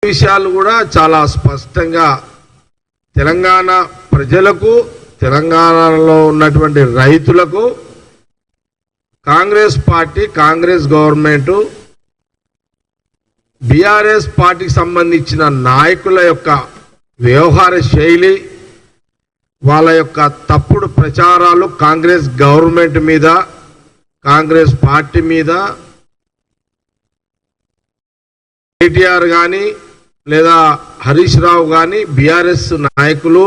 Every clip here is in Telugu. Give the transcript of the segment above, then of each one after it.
విషయాలు కూడా చాలా స్పష్టంగా తెలంగాణ ప్రజలకు, తెలంగాణలో ఉన్నటువంటి రైతులకు Congress party, Congress government, BRS పార్టీకి సంబంధించిన నాయకుల యొక్క వ్యవహార శైలి, వాళ్ళ యొక్క తప్పుడు ప్రచారాలు కాంగ్రెస్ గవర్నమెంట్ మీద, కాంగ్రెస్ పార్టీ మీద, కేటీఆర్ కానీ లేదా హరీష్ రావు కానీ బీఆర్ఎస్ నాయకులు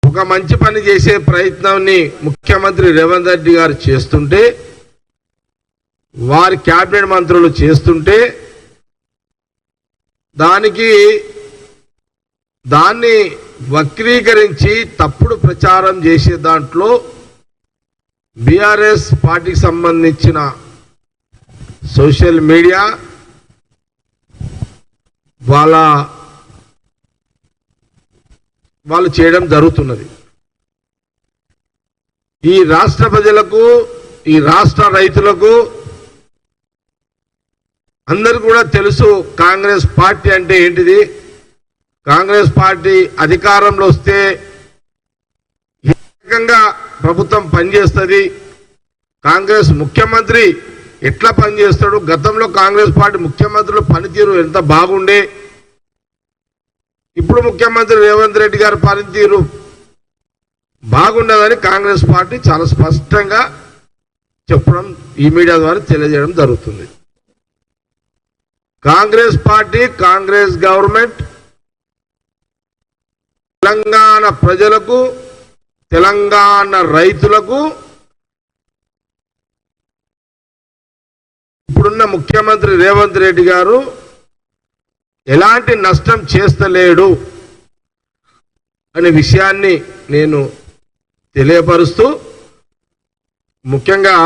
ఒక మంచి పని చేసే ప్రయత్నాన్ని ముఖ్యమంత్రి రేవంత్ రెడ్డి గారు చేస్తుంటే, వారి క్యాబినెట్ మంత్రులు చేస్తుంటే దాన్ని వక్రీకరించి తప్పుడు ప్రచారం చేసే దాంట్లో బీఆర్ఎస్ పార్టీకి సంబంధించిన సోషల్ మీడియా వాళ్ళు చేయడం జరుగుతున్నది. ఈ రాష్ట్ర ప్రజలకు, ఈ రాష్ట్ర రైతులకు అందరూ కూడా తెలుసు కాంగ్రెస్ పార్టీ అంటే ఏంటిది. కాంగ్రెస్ పార్టీ అధికారంలో వస్తే ఏ రకంగా ప్రభుత్వం పనిచేస్తుంది, కాంగ్రెస్ ముఖ్యమంత్రి ఎట్లా పనిచేస్తాడు, గతంలో కాంగ్రెస్ పార్టీ ముఖ్యమంత్రుల పనితీరు ఎంత బాగుండే, ఇప్పుడు ముఖ్యమంత్రి రేవంత్ రెడ్డి గారి పనితీరు బాగున్నదని కాంగ్రెస్ పార్టీ చాలా స్పష్టంగా చెప్పడం, ఈ మీడియా ద్వారా తెలియజేయడం జరుగుతుంది. కాంగ్రెస్ పార్టీ, కాంగ్రెస్ గవర్నమెంట్ తెలంగాణ ప్రజలకు, తెలంగాణ రైతులకు ఇప్పుడున్న ముఖ్యమంత్రి రేవంత్ రెడ్డి గారు ఎలాంటి నష్టం చేస్తలేడు అనే విషయాన్ని నేను తెలియపరుస్తూ, ముఖ్యంగా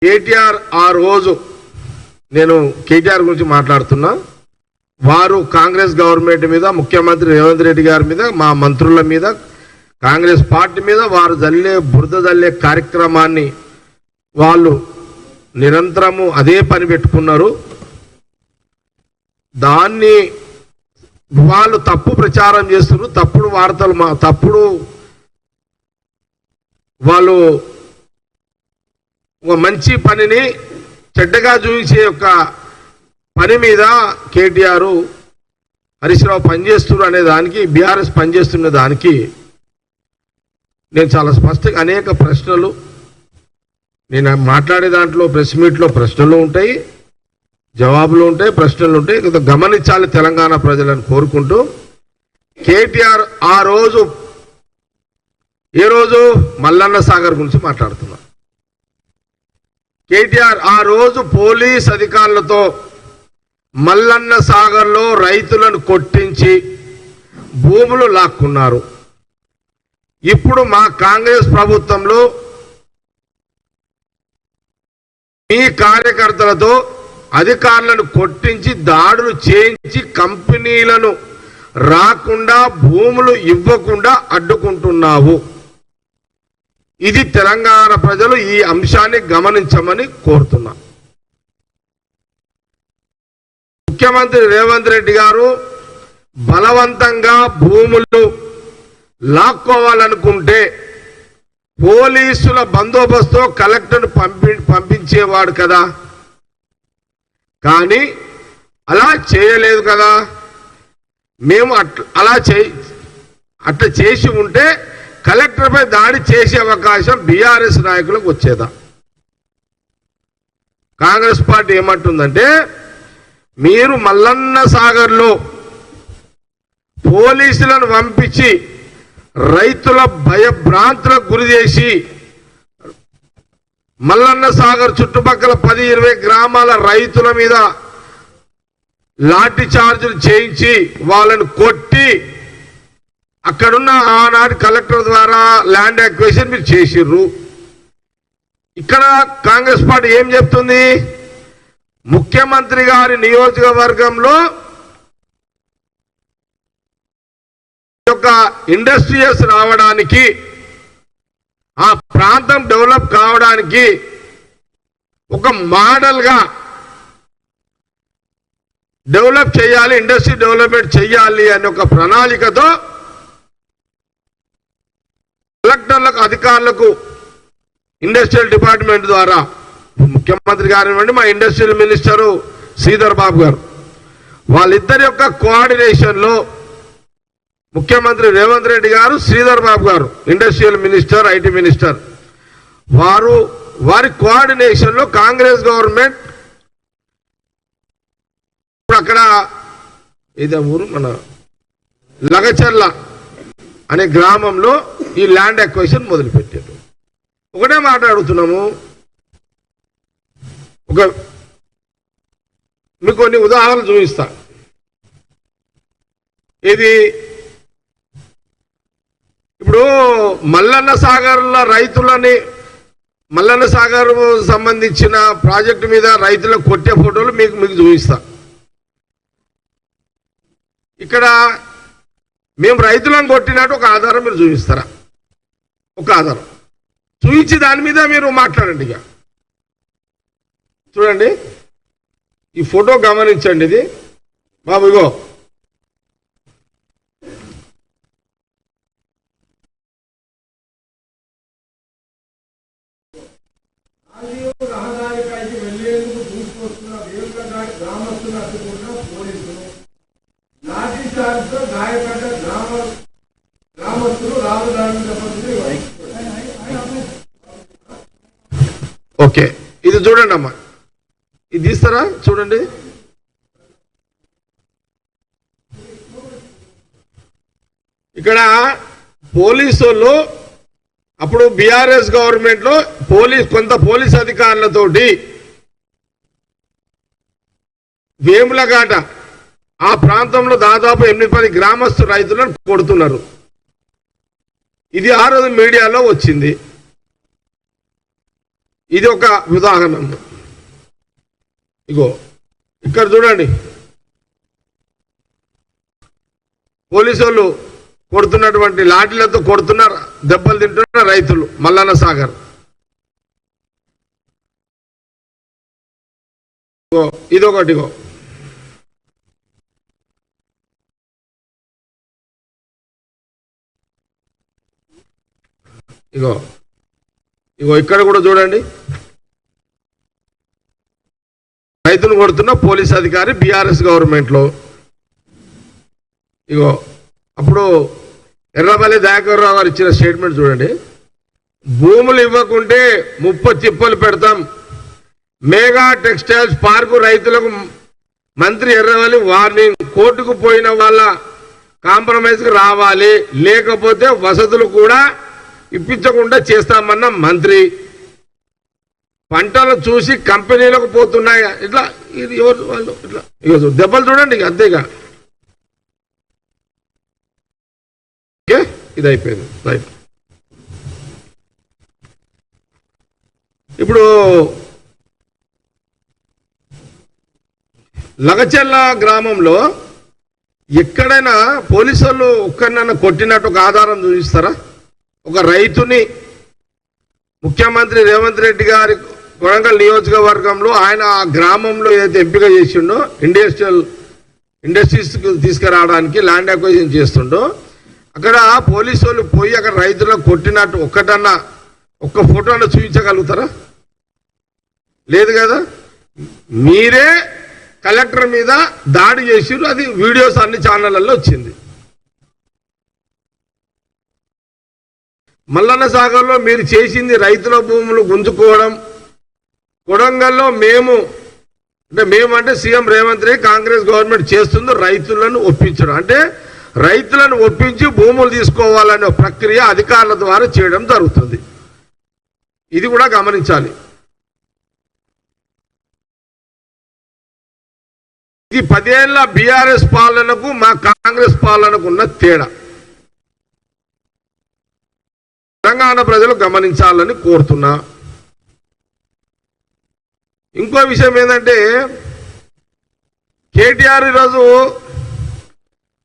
కేటీఆర్ ఆ రోజు, నేను కేటీఆర్ గురించి మాట్లాడుతున్నా, వారు కాంగ్రెస్ గవర్నమెంట్ మీద, ముఖ్యమంత్రి రేవంత్ రెడ్డి గారి మీద, మా మంత్రుల మీద, కాంగ్రెస్ పార్టీ మీద వారు బురద జల్లే కార్యక్రమాన్ని వాళ్ళు నిరంతరము అదే పని పెట్టుకున్నారు. దాన్ని వాళ్ళు తప్పు ప్రచారం చేస్తున్నారు, తప్పుడు వార్తలు, తప్పుడు వాళ్ళు ఒక మంచి పనిని చెడ్డగా చూపించే యొక్క పని మీద కేటీఆర్, హరీష్ రావు పనిచేస్తున్నారు అనే దానికి, బీఆర్ఎస్ పనిచేస్తున్న దానికి నేను చాలా స్పష్టంగా అనేక ప్రశ్నలు, నేను మాట్లాడే దాంట్లో ప్రెస్ మీట్లో ప్రశ్నలు ఉంటాయి, జవాబులు ఉంటాయి, ప్రశ్నలు ఉంటాయి. గమనించాలి తెలంగాణ ప్రజలను కోరుకుంటూ, కేటీఆర్ ఆ రోజు, ఏ రోజు మల్లన్న సాగర్ గురించి మాట్లాడుతున్నా. కేటీఆర్ ఆ రోజు పోలీస్ అధికారులతో మల్లన్న సాగర్లో రైతులను కొట్టించి భూములు లాక్కున్నారు. ఇప్పుడు మా కాంగ్రెస్ ప్రభుత్వంలో ఈ కార్యకర్తలతో అధికారులను కొట్టించి దాడులు చేయించి కంపెనీలను రాకుండా, భూములు ఇవ్వకుండా అడ్డుకుంటున్నావు. ఇది తెలంగాణ ప్రజలు ఈ అంశాన్ని గమనించమని కోరుతున్నా. ముఖ్యమంత్రి రేవంత్ రెడ్డి గారు బలవంతంగా భూములు లాక్కోవాలనుకుంటే పోలీసుల బందోబస్తు కలెక్టర్ను పంపించేవాడు కదా, కానీ అలా చేయలేదు కదా. మేము అట్లా చేసి ఉంటే కలెక్టర్పై దాడి చేసే అవకాశం బీఆర్ఎస్ నాయకులకు వచ్చేదా? కాంగ్రెస్ పార్టీ ఏమంటుందంటే, మీరు మల్లన్న సాగర్లో పోలీసులను పంపించి రైతుల భయభ్రాంతులకు గురి చేసి మల్లన్న సాగర్ చుట్టుపక్కల 10-20 గ్రామాల రైతుల మీద లాఠీ చార్జీలు చేయించి వాళ్ళను కొట్టి అక్కడున్న ఆనాడు కలెక్టర్ ద్వారా ల్యాండ్ అక్విజిషన్ మీరు చేసిర్రు. ఇక్కడ కాంగ్రెస్ పార్టీ ఏం చెప్తుంది, ముఖ్యమంత్రి గారి నియోజకవర్గంలో యొక్క ఇండస్ట్రియల్స్ రావడానికి, ఆ ప్రాంతం డెవలప్ కావడానికి ఒక మోడల్గా డెవలప్ చేయాలి, ఇండస్ట్రీ డెవలప్మెంట్ చేయాలి అనే ఒక ప్రణాళికతో కలెక్టర్లకు, అధికారులకు ఇండస్ట్రియల్ డిపార్ట్మెంట్ ద్వారా ముఖ్యమంత్రి గారు, మా ఇండస్ట్రియల్ మినిస్టరు శ్రీధర్ బాబు గారు, వాళ్ళిద్దరి యొక్క కోఆర్డినేషన్లో ముఖ్యమంత్రి రేవంత్ రెడ్డి గారు, శ్రీధర్ బాబు గారు ఇండస్ట్రియల్ మినిస్టర్, ఐటీ మినిస్టర్, వారి కోఆర్డినేషన్లో కాంగ్రెస్ గవర్నమెంట్ అక్కడ ఇదే ఊరు మన లగచర్ల అనే గ్రామంలో ఈ ల్యాండ్ అక్వైజిషన్ మొదలుపెట్టారు. ఒకటే మాట్లాడుతున్నాము, మీకు కొన్ని ఉదాహరణలు చూపిస్తా. ఇది ఇప్పుడు మల్లన్న సాగర్ల రైతులని, మల్లన్న సాగర్ సంబంధించిన ప్రాజెక్టు మీద రైతులకు కొట్టే ఫోటోలు మీకు చూపిస్తా. ఇక్కడ మేము రైతులను కొట్టినట్టు ఒక ఆధారం మీరు చూపిస్తారా? ఒక ఆధారం చూపించి దాని మీద మీరు మాట్లాడండి. ఇక చూడండి, ఈ ఫోటో గమనించండి. ఇది బాబు, ఇగో రహదారిపైకి వెళ్లేందుకు దూసుకొస్తున్న వేములవాడ గ్రామస్తులు అడ్డుకున్న పోలీసులు, లాఠీ చార్జ్తో గాయపడ్డ గ్రామస్తులు రాజధాని. ఓకే, ఇది చూడండి అమ్మా, ఇది తీస్తారా? చూడండి, ఇక్కడ పోలీసు వాళ్ళు అప్పుడు బీఆర్ఎస్ గవర్నమెంట్ లో కొంత పోలీస్ అధికారులతోటి వేములఘాట ఆ ప్రాంతంలో దాదాపు 8-10 గ్రామస్తు రైతులను కొడుతున్నారు. ఇది ఆ రోజు మీడియాలో వచ్చింది. ఇది ఒక ఉదాహరణ. ఇగో ఇక్కడ చూడండి, పోలీసు వాళ్ళు కొడుతున్నటువంటి లాఠీలతో కొడుతున్నారు, దెబ్బలు తింటున్న రైతులు మల్లన్న సాగర్. ఇదొకటి, ఇగో ఇక్కడ కూడా చూడండి, రైతులు కొడుతున్న పోలీస్ అధికారి బీఆర్ఎస్ గవర్నమెంట్ లో. ఇగో అప్పుడు ఎర్రపల్లి దయాకర్రావు గారు ఇచ్చిన స్టేట్మెంట్ చూడండి. భూములు ఇవ్వకుంటే 30 తిప్పలు పెడతాం. మెగా టెక్స్టైల్స్ పార్కు రైతులకు మంత్రి ఎర్రవల్లి వార్నింగ్. కోర్టుకు పోయిన వాళ్ళ కాంప్రమైజ్కి రావాలి, లేకపోతే వసతులు కూడా ఇప్పించకుండా చేస్తామన్న మంత్రి. పంటలు చూసి కంపెనీలకు పోతున్నాయి. ఇట్లా ఇది ఎవరు వాళ్ళు ఇట్లా ఇక దెబ్బలు చూడండి, ఇక అంతేగా. ఓకే, ఇది అయిపోయింది. రైట్. ఇప్పుడు లగచెర్ల గ్రామంలో ఎక్కడైనా పోలీసు వాళ్ళు ఒక్కరినైనా కొట్టినట్టు ఒక ఆధారం చూపిస్తారా? ఒక రైతుని ముఖ్యమంత్రి రేవంత్ రెడ్డి గారి కొడంగల్ నియోజకవర్గంలో ఆయన ఆ గ్రామంలో ఏదైతే ఎంపిక చేసిండో ఇండస్ట్రీస్ తీసుకురావడానికి ల్యాండ్ అక్వైజిషన్ చేస్తుండో, అక్కడ పోలీసు వాళ్ళు పోయి అక్కడ రైతులను కొట్టినట్టు ఒక్క ఫోటో అన్న చూపించగలుగుతారా? లేదు కదా. మీరే కలెక్టర్ మీద దాడి చేసిరు, అది వీడియోస్ అన్ని ఛానళ్లలో వచ్చింది. మల్లన్న సాగర్లో మీరు చేసింది రైతుల భూములు గుంజుకోవడం. కొడంగల్లో మేము అంటే సీఎం రేవంత్ రెడ్డి కాంగ్రెస్ గవర్నమెంట్ చేస్తుంది రైతులను ఒప్పించడం. అంటే రైతులను ఒప్పించి భూములు తీసుకోవాలనే ప్రక్రియ అధికారుల ద్వారా చేయడం జరుగుతుంది. ఇది కూడా గమనించాలి. ఇది 10 ఏళ్ల బీఆర్ఎస్ పాలనకు మా కాంగ్రెస్ పాలనకు ఉన్న తేడా తెలంగాణ ప్రజలు గమనించాలని కోరుతున్నా. ఇంకో విషయం ఏంటంటే, కేటీఆర్ ఈరోజు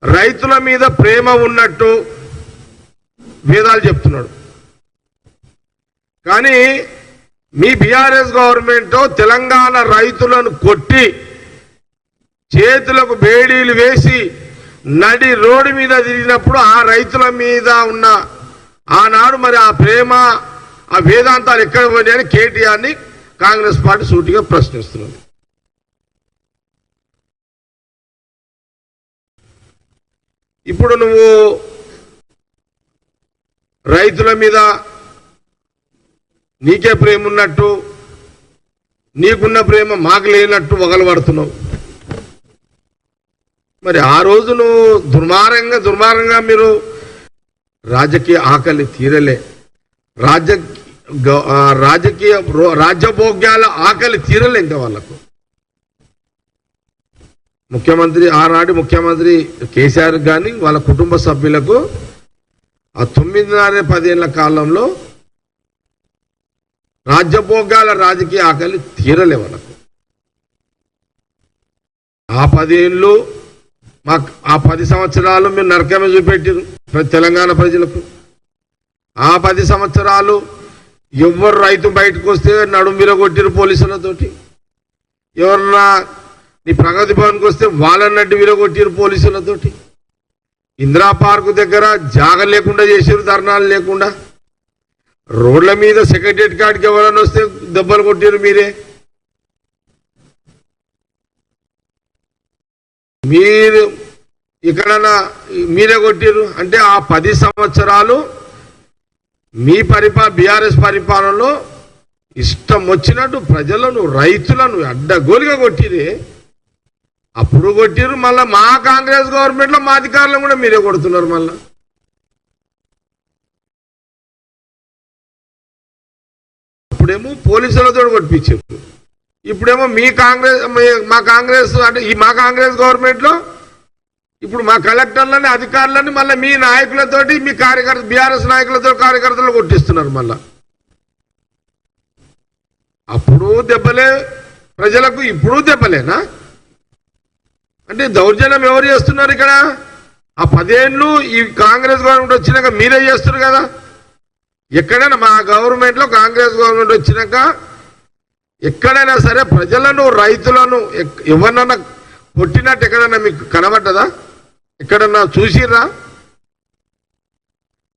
రైతుల మీద ప్రేమ ఉన్నట్టు వేదాలు చెప్తున్నాడు. కానీ మీ బీఆర్ఎస్ గవర్నమెంట్ తెలంగాణ రైతులను కొట్టి చేతులకు బేడీలు వేసి నడి రోడ్డు మీద తిరిగినప్పుడు ఆ రైతుల మీద ఉన్న ఆనాడు మరి ఆ ప్రేమ ఆ వేదాంతాలు ఎక్కడ పోయాయని కేటీఆర్ని కాంగ్రెస్ పార్టీ సూటిగా ప్రశ్నిస్తున్నది. ఇప్పుడు నువ్వు రైతుల మీద నీకే ప్రేమ ఉన్నట్టు నీకున్న ప్రేమ మాకు లేనట్టు వగలబడుతున్నావు. మరి ఆ రోజు నువ్వు దుర్మార్గంగా మీరు రాజకీయ ఆకలి తీరలే, రాజ్యభోగ్యాల ఆకలి తీరలే ఇంకా వాళ్ళకు. ఆనాడు ముఖ్యమంత్రి కేసీఆర్ కానీ వాళ్ళ కుటుంబ సభ్యులకు ఆ 9.5-10 ఏళ్ల కాలంలో రాజ్యభోగాల రాజకీయ ఆకలి తీరలే వాళ్ళకు. ఆ 10 ఏళ్ళు ఆ 10 సంవత్సరాలు మీరు నరకమే చూపెట్టారు తెలంగాణ ప్రజలకు. ఆ 10 సంవత్సరాలు ఎవరు రైతు బయటకు వస్తే నడుము విరగొట్టిరు పోలీసులతోటి, ఎవరన్నా నీ ప్రగతి భవన్కి వస్తే వాళ్ళన్నట్టు విరగొట్టిరు పోలీసులతోటి, ఇందిరా పార్కు దగ్గర జాగ లేకుండా చేసారు, ధర్నాలు లేకుండా, రోడ్ల మీద సెక్రటరియట్ కాడికి ఎవరైనా వస్తే దెబ్బలు కొట్టారు మీరే. మీరు ఇక్కడన్నా మీరే కొట్టారు. అంటే ఆ 10 సంవత్సరాలు మీ బీఆర్ఎస్ పరిపాలనలో ఇష్టం వచ్చినట్టు ప్రజలను రైతులను అడ్డగోలుగా కొట్టిరే. అప్పుడు కొట్టిరు, మళ్ళీ మా కాంగ్రెస్ గవర్నమెంట్లో మా అధికారులను కూడా మీరే కొడుతున్నారు. మళ్ళా అప్పుడేమో పోలీసులతో కొట్టించారు, ఇప్పుడేమో మా కాంగ్రెస్ అంటే మా కాంగ్రెస్ గవర్నమెంట్లో ఇప్పుడు మా కలెక్టర్లని అధికారులని మళ్ళీ మీ నాయకులతోటి మీ బీఆర్ఎస్ నాయకులతో కార్యకర్తలు కొట్టిస్తున్నారు. మళ్ళా అప్పుడు దెబ్బలే ప్రజలకు, ఇప్పుడు దెబ్బలేనా? అంటే దౌర్జన్యం ఎవరు చేస్తున్నారు ఇక్కడ? ఆ 10 ఏళ్ళు ఈ కాంగ్రెస్ గవర్నమెంట్ వచ్చినాక మీరే చేస్తున్నారు కదా. ఎక్కడైనా మా గవర్నమెంట్లో కాంగ్రెస్ గవర్నమెంట్ వచ్చినాక ఎక్కడైనా సరే ప్రజలను రైతులను ఎవరినన్నా కొట్టినట్టు ఎక్కడన్నా మీకు కనబడ్డదా? ఎక్కడన్నా చూసిర్రా?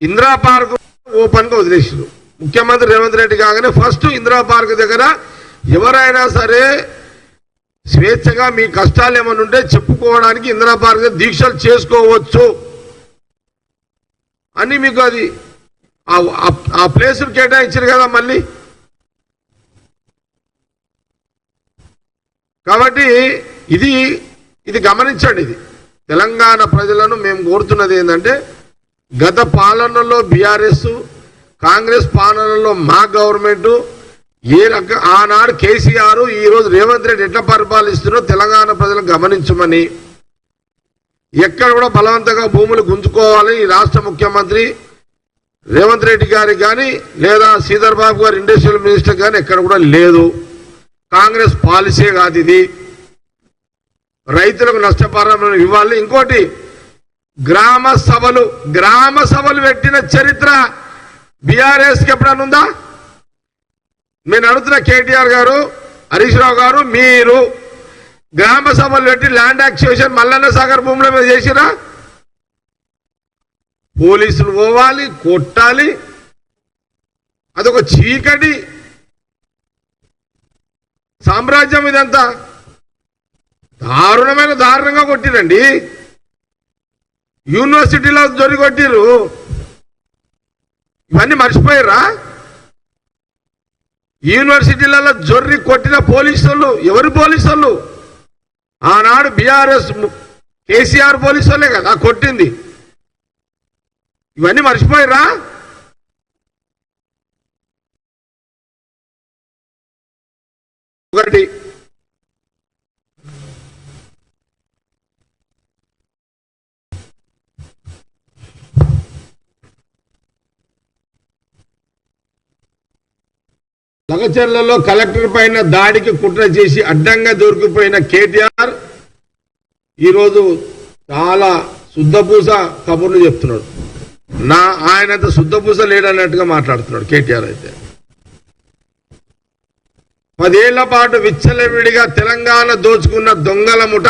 ఇందిరా పార్క్ ఓపెన్గా వదిలేసారు. ముఖ్యమంత్రి రేవంత్ రెడ్డి కాగానే ఫస్ట్ ఇందిరా పార్క్ దగ్గర ఎవరైనా సరే స్వేచ్ఛగా మీ కష్టాలు ఏమైనా ఉంటే చెప్పుకోవడానికి ఇందిరా పార్క్ దీక్షలు చేసుకోవచ్చు అని మీకు అది ఆ ప్లేస్ కేటాయించారు కదా మళ్ళీ. కాబట్టి ఇది గమనించండి. ఇది తెలంగాణ ప్రజలను మేము కోరుతున్నది ఏంటంటే, గత పాలనలో బీఆర్ఎస్, కాంగ్రెస్ పాలనలో మా గవర్నమెంట్ ఆనాడు కేసీఆర్, ఈరోజు రేవంత్ రెడ్డి ఎట్లా పరిపాలిస్తున్నారో తెలంగాణ ప్రజలను గమనించమని, ఎక్కడ కూడా బలవంతంగా భూములు గుంజుకోవాలని ఈ రాష్ట్ర ముఖ్యమంత్రి రేవంత్ రెడ్డి గారికి కానీ లేదా శ్రీధర్ బాబు గారు ఇండస్ట్రియల్ మినిస్టర్ కానీ ఎక్కడ కూడా లేదు. కాంగ్రెస్ పాలసీ కాదు ఇది. రైతులకు నష్టపరిహారం ఇవ్వాలి. ఇంకోటి, గ్రామ సభలు పెట్టిన చరిత్ర బీఆర్ఎస్కి ఎప్పుడన్నా ఉందా? నేను అడుగుతున్న కేటీఆర్ గారు, హరీష్ రావు గారు, మీరు గ్రామ సభలు పెట్టి ల్యాండ్ అక్విజిషన్ మల్లన్న సాగర్ భూముల మీద చేసిరా? పోలీసులు పోవాలి, కొట్టాలి, అదొక చీకటి సామ్రాజ్యం. ఇదంతా దారుణంగా కొట్టిరండి. యూనివర్సిటీలో కొట్టిరు. ఇవన్నీ మర్చిపోయారా? యూనివర్సిటీలలో జొర్రి కొట్టిన పోలీసులు ఎవరు? పోలీసులు ఆనాడు బీఆర్ఎస్ కేసీఆర్ పోలీసులే కదా కొట్టింది. ఇవన్నీ మర్చిపోయారా? ఒకటి, లగచర్లలో కలెక్టర్ పైన దాడికి కుట్ర చేసి అడ్డంగా దొరికిపోయిన కేటీఆర్ ఈరోజు చాలా శుద్ధపూస కబుర్లు చెప్తున్నాడు. ఆయనంత శుద్ధపూస లేడన్నట్టుగా మాట్లాడుతున్నాడు కేటీఆర్. అయితే 10 ఏళ్ల పాటు విచ్చలవిడిగా తెలంగాణ దోచుకున్న దొంగల ముఠ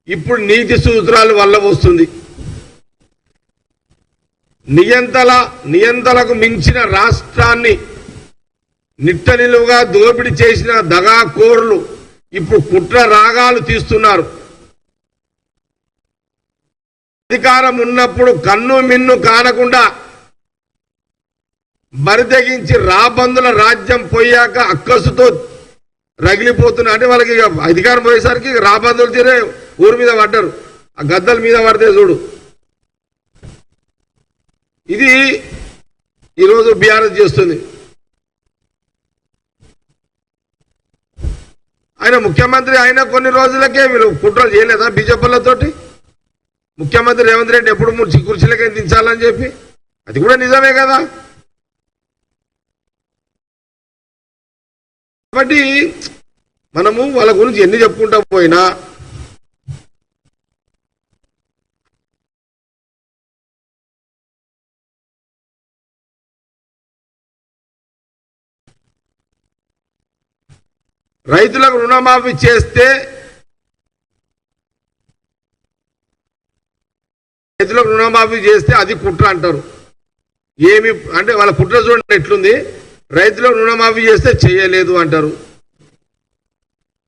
ఇప్పుడు నీతి సూత్రాలు వల్ల వస్తుంది. నియంతలకు మించిన రాష్ట్రాన్ని నిట్ట నిలువుగా దోపిడీ చేసిన దగాకోర్లు ఇప్పుడు కుట్ర రాగాలు తీస్తున్నారు. అధికారం ఉన్నప్పుడు కన్ను మిన్ను కానకుండా బరితెగించి రాబందుల రాజ్యం పోయాక అక్కసుతో రగిలిపోతున్నా. అంటే వాళ్ళకి అధికారం పోయేసరికి రాబందులు తీరే ఊరి మీద పడ్డారు. ఆ గద్దల మీద పడితే చూడు. ఇది ఈరోజు బీఆర్ఎస్ చేస్తుంది. ఆయన ముఖ్యమంత్రి అయిన కొన్ని రోజులకే వీళ్ళు కుట్రలు చేయలేదా బీజేపీలతోటి? ముఖ్యమంత్రి రేవంత్ రెడ్డి ఎప్పుడు 3 కుర్చీలకే దించాలని చెప్పి, అది కూడా నిజమే కదా. కాబట్టి మనము వాళ్ళ గురించి ఎన్ని చెప్పుకుంటా పోయినా రైతులకు రుణమాఫీ చేస్తే అది కుట్ర అంటారు. ఏమి అంటే వాళ్ళ కుట్ర చూడండి ఎట్లుంది. రైతులకు రుణమాఫీ చేస్తే చేయలేదు అంటారు.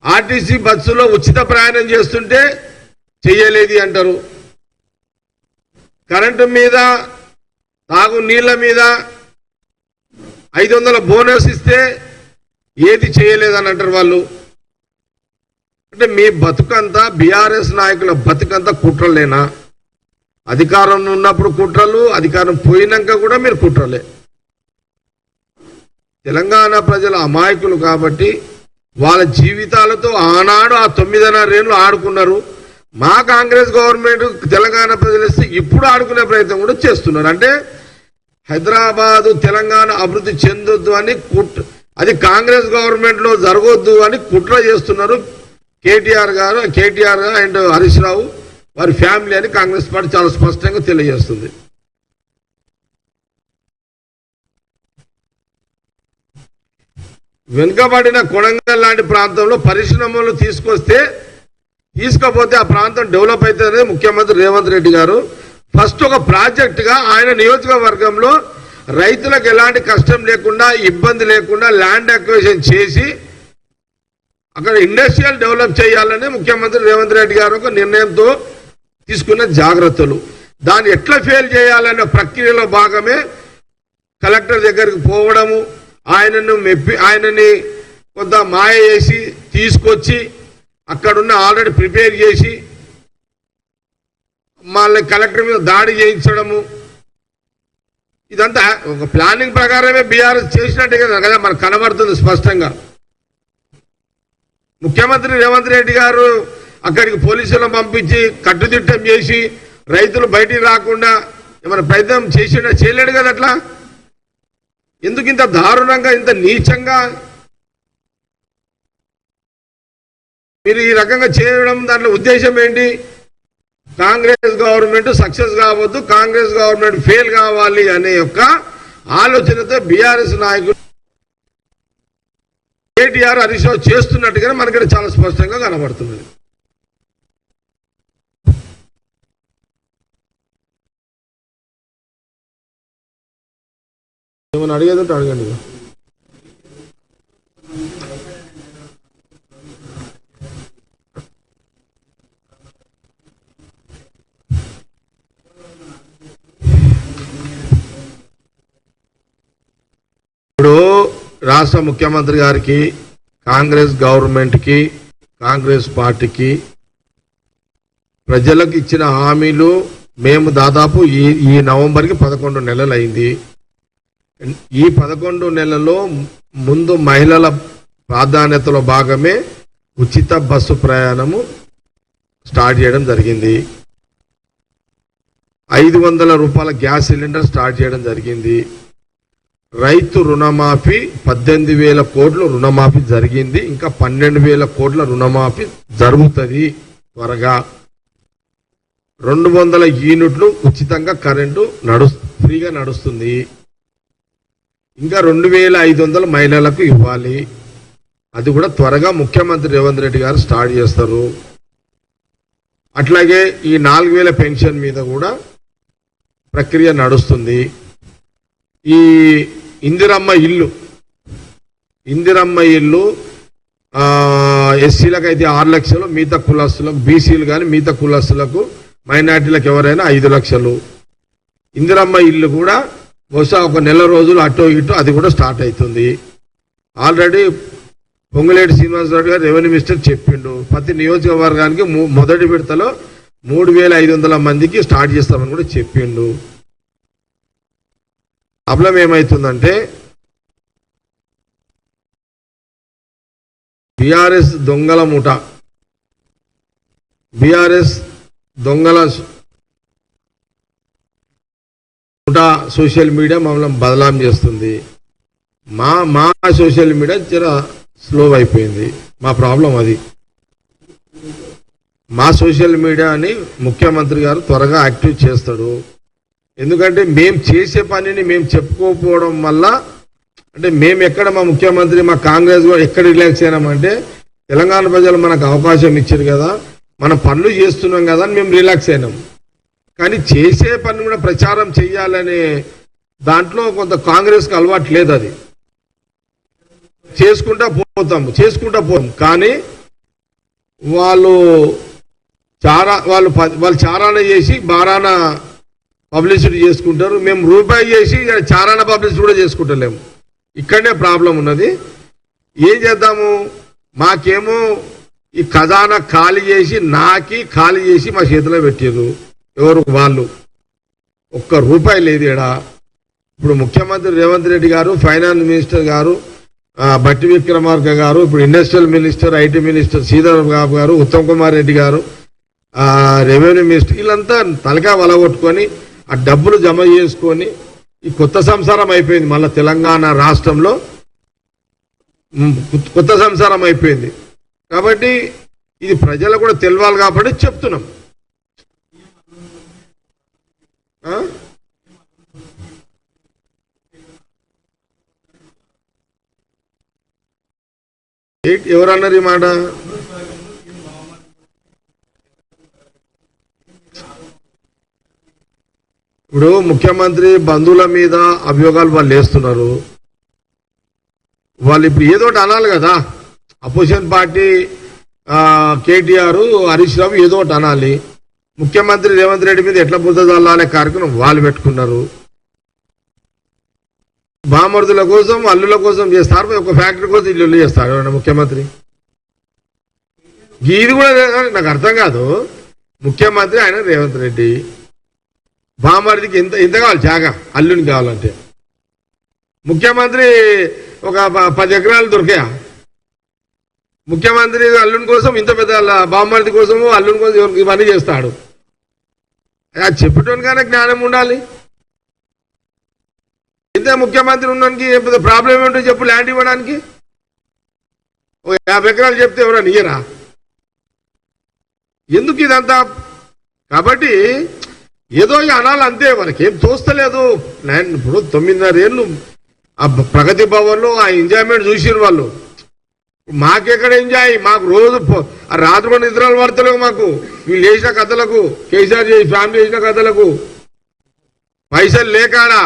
ఆర్టీసీ బస్సులో ఉచిత ప్రయాణం చేస్తుంటే చేయలేదు అంటారు. కరెంటు మీద, తాగు నీళ్ల మీద 500 బోనస్ ఇస్తే ఏది చేయలేదని అంటారు వాళ్ళు. అంటే మీ బతుకంతా బీఆర్ఎస్ నాయకుల బతుకంతా కుట్రలేనా? అధికారంలో ఉన్నప్పుడు కుట్రలు, అధికారం పోయినాక కూడా మీరు కుట్రలే. తెలంగాణ ప్రజల అమాయకులు కాబట్టి వాళ్ళ జీవితాలతో ఆనాడు ఆ 9.5 ఏళ్ళు ఆడుకున్నారు. మా కాంగ్రెస్ గవర్నమెంట్ తెలంగాణ ప్రజలు ఇస్తే ఇప్పుడు ఆడుకునే ప్రయత్నం కూడా చేస్తున్నారు. అంటే హైదరాబాదు తెలంగాణ అభివృద్ధి చెందొద్దు అని అది కాంగ్రెస్ గవర్నమెంట్ లో జరగొద్దు అని కుట్ర చేస్తున్నారు కేటీఆర్ అండ్ హరీష్ రావు వారి ఫ్యామిలీ అని కాంగ్రెస్ పార్టీ చాలా స్పష్టంగా తెలియజేస్తుంది. వెనుకబడిన కొడంగల్ లాంటి ప్రాంతంలో పరిశ్రమలు తీసుకపోతే ఆ ప్రాంతం డెవలప్ అవుతుందని ముఖ్యమంత్రి రేవంత్ రెడ్డి గారు ఫస్ట్ ఒక ప్రాజెక్ట్ గా ఆయన నియోజకవర్గంలో రైతులకు ఎలాంటి కష్టం లేకుండా, ఇబ్బంది లేకుండా ల్యాండ్ అక్విజిషన్ చేసి అక్కడ ఇండస్ట్రియల్ డెవలప్ చేయాలని ముఖ్యమంత్రి రేవంత్ రెడ్డి గారు ఒక నిర్ణయంతో తీసుకున్న జాగ్రత్తలు. దాన్ని ఎట్లా ఫెయిల్ చేయాలనే ప్రక్రియలో భాగమే కలెక్టర్ దగ్గరికి పోవడము, ఆయనని కొంత మాయ చేసి తీసుకొచ్చి అక్కడున్న ఆల్రెడీ ప్రిపేర్ చేసి మళ్ళీ కలెక్టర్ మీద దాడి చేయించడము, ఇదంతా ఒక ప్లానింగ్ ప్రకారమే బీఆర్ఎస్ చేసినట్టే కదా మనకు కనబడుతుంది స్పష్టంగా. ముఖ్యమంత్రి రేవంత్ రెడ్డి గారు అక్కడికి పోలీసులను పంపించి కట్టుదిట్టం చేసి రైతులు బయటికి రాకుండా ఏమైనా ప్రయత్నం చేయలేడు కదా. అట్లా ఎందుకు ఇంత దారుణంగా, ఇంత నీచంగా మీరు ఈ రకంగా చేయడం? దాంట్లో ఉద్దేశం ఏంటి? కాంగ్రెస్ గవర్నమెంట్ సక్సెస్ కావద్దు, కాంగ్రెస్ గవర్నమెంట్ ఫెయిల్ కావాలి అనే యొక్క ఆలోచనతో బీఆర్ఎస్ నాయకులు కేటీఆర్ హరీష్ రావు చేస్తున్నట్టుగానే మనకి చాలా స్పష్టంగా కనబడుతుంది. ఏమైనా అడిగేది ఉంటే అడగండి. ఇప్పుడు రాష్ట్ర ముఖ్యమంత్రి గారికి, కాంగ్రెస్ గవర్నమెంట్కి, కాంగ్రెస్ పార్టీకి ప్రజలకు ఇచ్చిన హామీలు మేము దాదాపు ఈ నవంబర్కి 11 నెలలు అయింది. ఈ 11 నెలల్లో ముందు మహిళల ప్రాధాన్యతలో భాగమే ఉచిత బస్సు ప్రయాణము స్టార్ట్ చేయడం జరిగింది. 500 రూపాయల గ్యాస్ సిలిండర్ స్టార్ట్ చేయడం జరిగింది. రైతు రుణమాఫీ 18,000 కోట్ల రుణమాఫీ జరిగింది. ఇంకా 12,000 కోట్ల రుణమాఫీ జరుగుతుంది త్వరగా 200 యూనిట్లు ఉచితంగా కరెంటు ఫ్రీగా నడుస్తుంది. ఇంకా 2500 మహిళలకు ఇవ్వాలి. అది కూడా త్వరగా ముఖ్యమంత్రి రేవంత్ రెడ్డి గారు స్టార్ట్ చేస్తారు. అట్లాగే ఈ 4000 పెన్షన్ మీద కూడా ప్రక్రియ నడుస్తుంది. ఈ ఇందిరమ్మ ఇల్లు ఎస్సీలకు అయితే 6 లక్షలు, మిగతా కులస్తులకు, బీసీలు కానీ మిగతా కులస్తులకు, మైనార్టీలకు ఎవరైనా 5 లక్షలు. ఇందిరమ్మ ఇల్లు కూడా బహుశా ఒక నెల రోజులు అటో ఇటో అది కూడా స్టార్ట్ అవుతుంది. ఆల్రెడీ పొంగులేటి శ్రీనివాసరావు గారు రెవెన్యూ మినిస్టర్ చెప్పిండు, ప్రతి నియోజకవర్గానికి మొదటి విడతలో 3500 మందికి స్టార్ట్ చేస్తామని కూడా చెప్పిండు. ప్రాబ్లం ఏమవుతుందంటే బీఆర్ఎస్ దొంగల ముఠ, బీఆర్ఎస్ దొంగల ముఠ సోషల్ మీడియా మమ్మల్ని బదలాం చేస్తుంది. మా సోషల్ మీడియా జర స్లో అయిపోయింది. మా ప్రాబ్లం అది. మా సోషల్ మీడియాని ముఖ్యమంత్రి గారు త్వరగా యాక్టివ్ చేస్తాడు. ఎందుకంటే మేము చేసే పనిని మేము చెప్పుకోకపోవడం వల్ల, అంటే మేము ఎక్కడ మా ముఖ్యమంత్రి మా కాంగ్రెస్ కూడా ఎక్కడ రిలాక్స్ అయినామంటే తెలంగాణ ప్రజలు మనకు అవకాశం ఇచ్చారు కదా, మనం పనులు చేస్తున్నాం కదా అని మేము రిలాక్స్ అయినాం. కానీ చేసే పని కూడా ప్రచారం చేయాలనే దాంట్లో కొంత కాంగ్రెస్కి అలవాటు లేదు. అది చేసుకుంటా పోతాం. కానీ వాళ్ళు చారాన చేసి బారాన పబ్లిసిటీ చేసుకుంటారు. మేము రూపాయి చేసి చారాన పబ్లిసిటీ కూడా చేసుకుంటలేము. ఇక్కడనే ప్రాబ్లం ఉన్నది. ఏం చేద్దాము? మాకేమో ఈ ఖజానా ఖాళీ చేసి ఖాళీ చేసి మా చేతిలో పెట్టారు. ఎవరు? వాళ్ళు. ఒక్క రూపాయి లేదు ఈడ. ఇప్పుడు ముఖ్యమంత్రి రేవంత్ రెడ్డి గారు, ఫైనాన్స్ మినిస్టర్ గారు బట్టి విక్రమార్క గారు, ఇప్పుడు industrial minister, IT minister Sridhar Babu గారు, ఉత్తమ్ కుమార్ రెడ్డి గారు, రెవెన్యూ మినిస్టర్, వీళ్ళంతా తలకా వలగొట్టుకొని ఆ డబ్బులు జమ చేసుకొని ఈ కొత్త సంసారం అయిపోయింది. మళ్ళీ తెలంగాణ రాష్ట్రంలో కొత్త సంసారం అయిపోయింది. కాబట్టి ఇది ప్రజలకు కూడా తెలవాలి కాబట్టి చెప్తున్నాం. ఎవరన్నారు ఈ మాట? ఇప్పుడు ముఖ్యమంత్రి బంధువుల మీద అభియోగాలు వాళ్ళు వేస్తున్నారు. వాళ్ళు ఇప్పుడు ఏదో ఒకటి అనాలి కదా. అపోజిషన్ పార్టీ కేటీఆర్, హరీష్ రావు ఏదో ఒకటి అనాలి. ముఖ్యమంత్రి రేవంత్ రెడ్డి మీద ఎట్లా బుద్ధజల్లా అనే కార్యక్రమం వాళ్ళు పెట్టుకున్నారు. బామర్దుల కోసం, అల్లుల కోసం చేస్తారు. ఒక ఫ్యాక్టరీ కోసం ఇల్లు చేస్తారు ముఖ్యమంత్రి. ఇది కూడా నాకు అర్థం కాదు. ముఖ్యమంత్రి ఆయన రేవంత్ రెడ్డి, బామర్దికి ఎంత కావాలి జాగా అల్లుని కావాలంటే? ముఖ్యమంత్రి ఒక 10 ఎకరాలు దొరికాయా? ముఖ్యమంత్రి అల్లుని కోసం ఇంత పెద్ద బామర్ది కోసము అల్లుని కోసం ఇవన్నీ చేస్తాడు. అది చెప్పటోనికైనా జ్ఞానం ఉండాలి. ఇంత ముఖ్యమంత్రి ఉండడానికి ప్రాబ్లం ఏమిటో చెప్పు. ల్యాండ్ ఇవ్వడానికి 50 ఎకరాలు చెప్తే ఎవరైనా ఇయ్యరా? ఎందుకు ఇదంతా? కాబట్టి ఏదో అనాలి అంతే. మనకి ఏం తోస్తలేదు. ఇప్పుడు 9.5 ఏళ్ళు ఆ ప్రగతి భవన్లో ఆ ఎంజాయ్మెంట్ చూసిరు వాళ్ళు. మాకెక్కడ ఎంజాయ్? మాకు రోజు రాత్రి కూడా నిద్రలు పడతలేవు మాకు. వీళ్ళు చేసిన కథలకు, కేసీఆర్ ఫ్యామిలీ చేసిన కథలకు పైసలు లేకాడా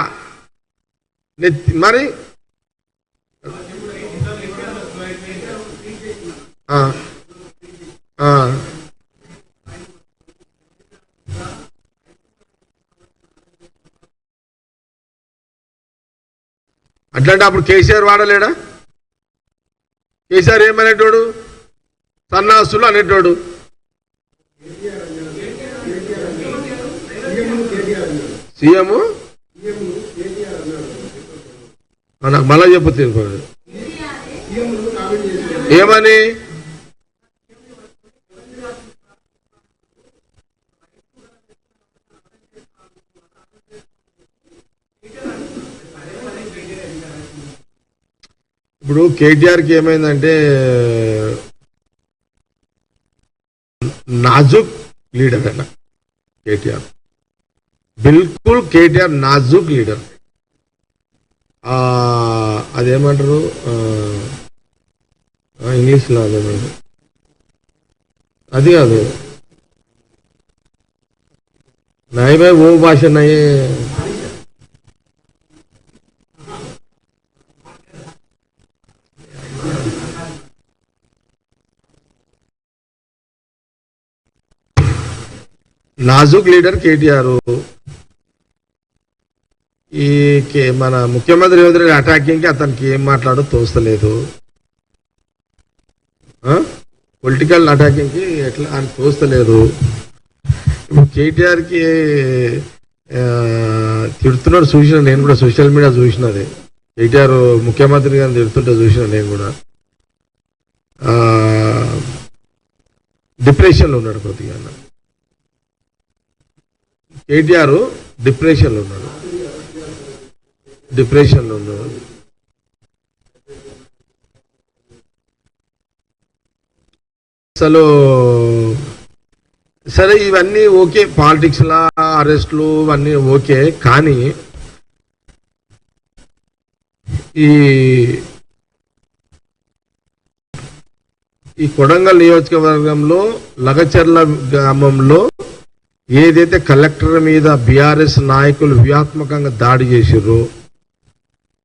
మరి. అట్లాంటి అప్పుడు కేసీఆర్ వాడలేడా? కేసీఆర్ ఏమనేటోడు? సన్నాసులు అనేటోడు. సీఎం నాకు మళ్ళా చెప్పు ఏమని? ఇప్పుడు కేటీఆర్కి ఏమైందంటే నాజుక్ లీడర్ అన్న కేటీఆర్, బిల్కుల్ కేటీఆర్ నాజుక్ లీడర్. అదేమంటారు ఇంగ్లీష్లో, అదేమంటారు అది కాదు, नहीं भाई वो भाषा नहीं है. నాజుక్ లీడర్ కేటీఆర్ ఈ మన ముఖ్యమంత్రి రేవంత్ రెడ్డి అటాకింగ్ కి అతనికి ఏం మాట్లాడో తోస్తలేదు. పొలిటికల్ అటాకింగ్ కి ఎట్లా అని తోస్తలేదు. ఇప్పుడు కేటీఆర్కి తిడుతున్నాడు చూసిన, నేను కూడా సోషల్ మీడియా చూసినది. కేటీఆర్ ముఖ్యమంత్రి గారిని తిడుతుంటే చూసిన నేను కూడా. డిప్రెషన్లో ఉన్నాడు కొద్దిగా. కేటీఆర్ డిప్రెషన్లో ఉన్నాడు. అసలు సరే ఇవన్నీ ఓకే, పాలిటిక్స్లా అరెస్టులు ఇవన్నీ ఓకే, కానీ ఈ కొడంగల్ నియోజకవర్గంలో లగచర్ల గ్రామంలో ఏదైతే కలెక్టర్ మీద బీఆర్ఎస్ నాయకులు వ్యూహాత్మకంగా దాడి చేసిర్రో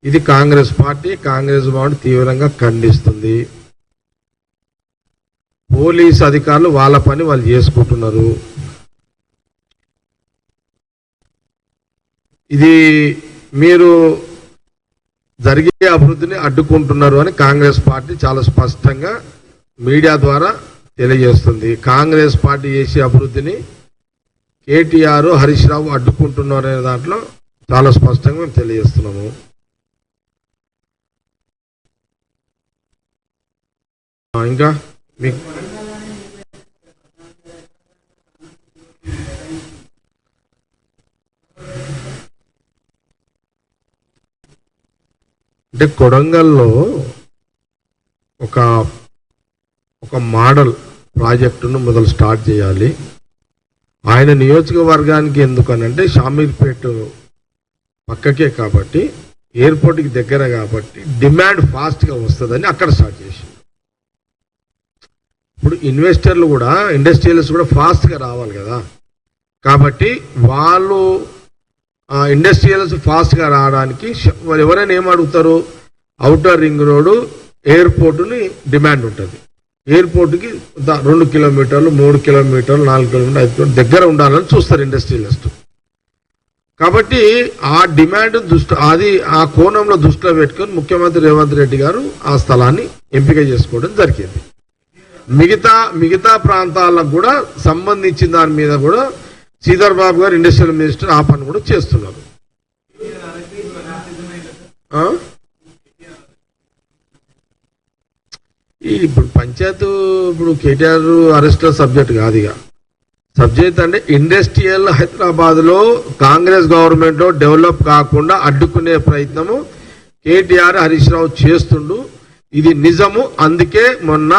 ఇది కాంగ్రెస్ భవన్ తీవ్రంగా ఖండిస్తుంది. పోలీసు అధికారులు వాళ్ళ పని వాళ్ళు చేసుకుంటున్నారు. ఇది మీరు జరిగే అభివృద్ధిని అడ్డుకుంటున్నారు అని కాంగ్రెస్ పార్టీ చాలా స్పష్టంగా మీడియా ద్వారా తెలియజేస్తుంది. కాంగ్రెస్ పార్టీ చేసే అభివృద్ధిని కేటీఆర్ హరీష్ రావు అడ్డుకుంటున్నారు అనే దాంట్లో చాలా స్పష్టంగా మేము తెలియజేస్తున్నాము. ఇంకా మీకు అంటే కొడంగల్లో ఒక మోడల్ ప్రాజెక్టును మొదలు స్టార్ట్ చేయాలి. ఆయన నియోజకవర్గానికి ఎందుకనంటే షామీర్పేట పక్కకే కాబట్టి, ఎయిర్పోర్ట్కి దగ్గర కాబట్టి డిమాండ్ ఫాస్ట్గా వస్తుందని అక్కడ స్టార్ట్ చేసి, ఇప్పుడు ఇన్వెస్టర్లు కూడా ఇండస్ట్రియలిస్ట్ కూడా ఫాస్ట్గా రావాలి కదా. కాబట్టి వాళ్ళు ఇండస్ట్రియలిస్ట్ ఫాస్ట్గా రావడానికి ఎవరైనా ఏం అడుగుతారు, అవుటర్ రింగ్ రోడ్డు ఎయిర్పోర్టుని డిమాండ్ ఉంటుంది. ఎయిర్పోర్ట్కి 2 కిలోమీటర్లు 3 కిలోమీటర్లు 4 కిలోమీటర్లు 5 కిలోమీటర్లు దగ్గర ఉండాలని చూస్తారు ఇండస్ట్రియలిస్ట్. కాబట్టి ఆ డిమాండ్ ఆ కోణంలో దృష్టిలో పెట్టుకొని ముఖ్యమంత్రి రేవంత్ రెడ్డి గారు ఆ స్థలాన్ని ఎంపిక చేసుకోవడం జరిగింది. మిగతా ప్రాంతాలకు కూడా సంబంధించిన దాని మీద కూడా శ్రీధర్ బాబు గారు ఇండస్ట్రియల్ మినిస్టర్ ఆ పని కూడా చేస్తున్నారు. ఇప్పుడు పంచాయత్ ఇప్పుడు కేటీఆర్ అరెస్ట్ సబ్జెక్ట్ కాదు. ఇక సబ్జెక్ట్ అంటే ఇండస్ట్రియల్ హైదరాబాద్ లో కాంగ్రెస్ గవర్నమెంట్ లో డెవలప్ కాకుండా అడ్డుకునే ప్రయత్నము కేటీఆర్ హరీష్ రావు చేస్తుండు. ఇది నిజము. అందుకే మొన్న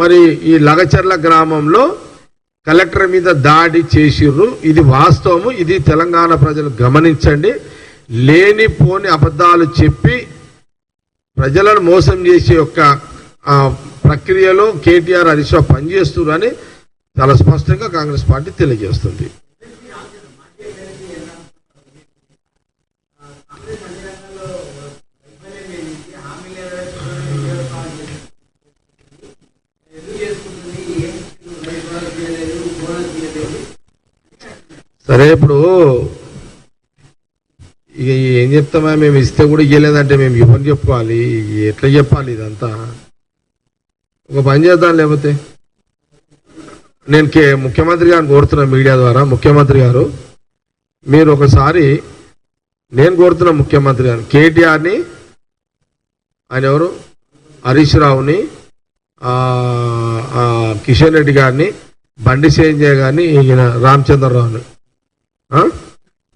మరి ఈ లగచర్ల గ్రామంలో కలెక్టర్ మీద దాడి చేసిర్రు. ఇది వాస్తవము. ఇది తెలంగాణ ప్రజలు గమనించండి. లేనిపోని అబద్ధాలు చెప్పి ప్రజలను మోసం చేసే యొక్క ప్రక్రియలో కేటీఆర్ హరీష్ రావు పనిచేస్తున్నారని చాలా స్పష్టంగా కాంగ్రెస్ పార్టీ తెలియజేస్తుంది. సరే, ఇప్పుడు ఇక ఏం చెప్తామా, మేము ఇస్తే కూడా ఇవ్వలేదంటే మేము ఇవ్వని చెప్పుకోవాలి. ఎట్లా చెప్పాలి ఇదంతా? ఒక పని చేద్దాం. లేకపోతే నేను ముఖ్యమంత్రి గారిని కోరుతున్నా మీడియా ద్వారా, ముఖ్యమంత్రి గారు మీరు ఒకసారి, నేను కోరుతున్నా ముఖ్యమంత్రి గారు, కేటీఆర్ని, ఆయన ఎవరు, హరీష్ రావుని, కిషన్ రెడ్డి గారిని, బండి సంజయ్ గారిని, ఈయన రామచంద్రరావుని,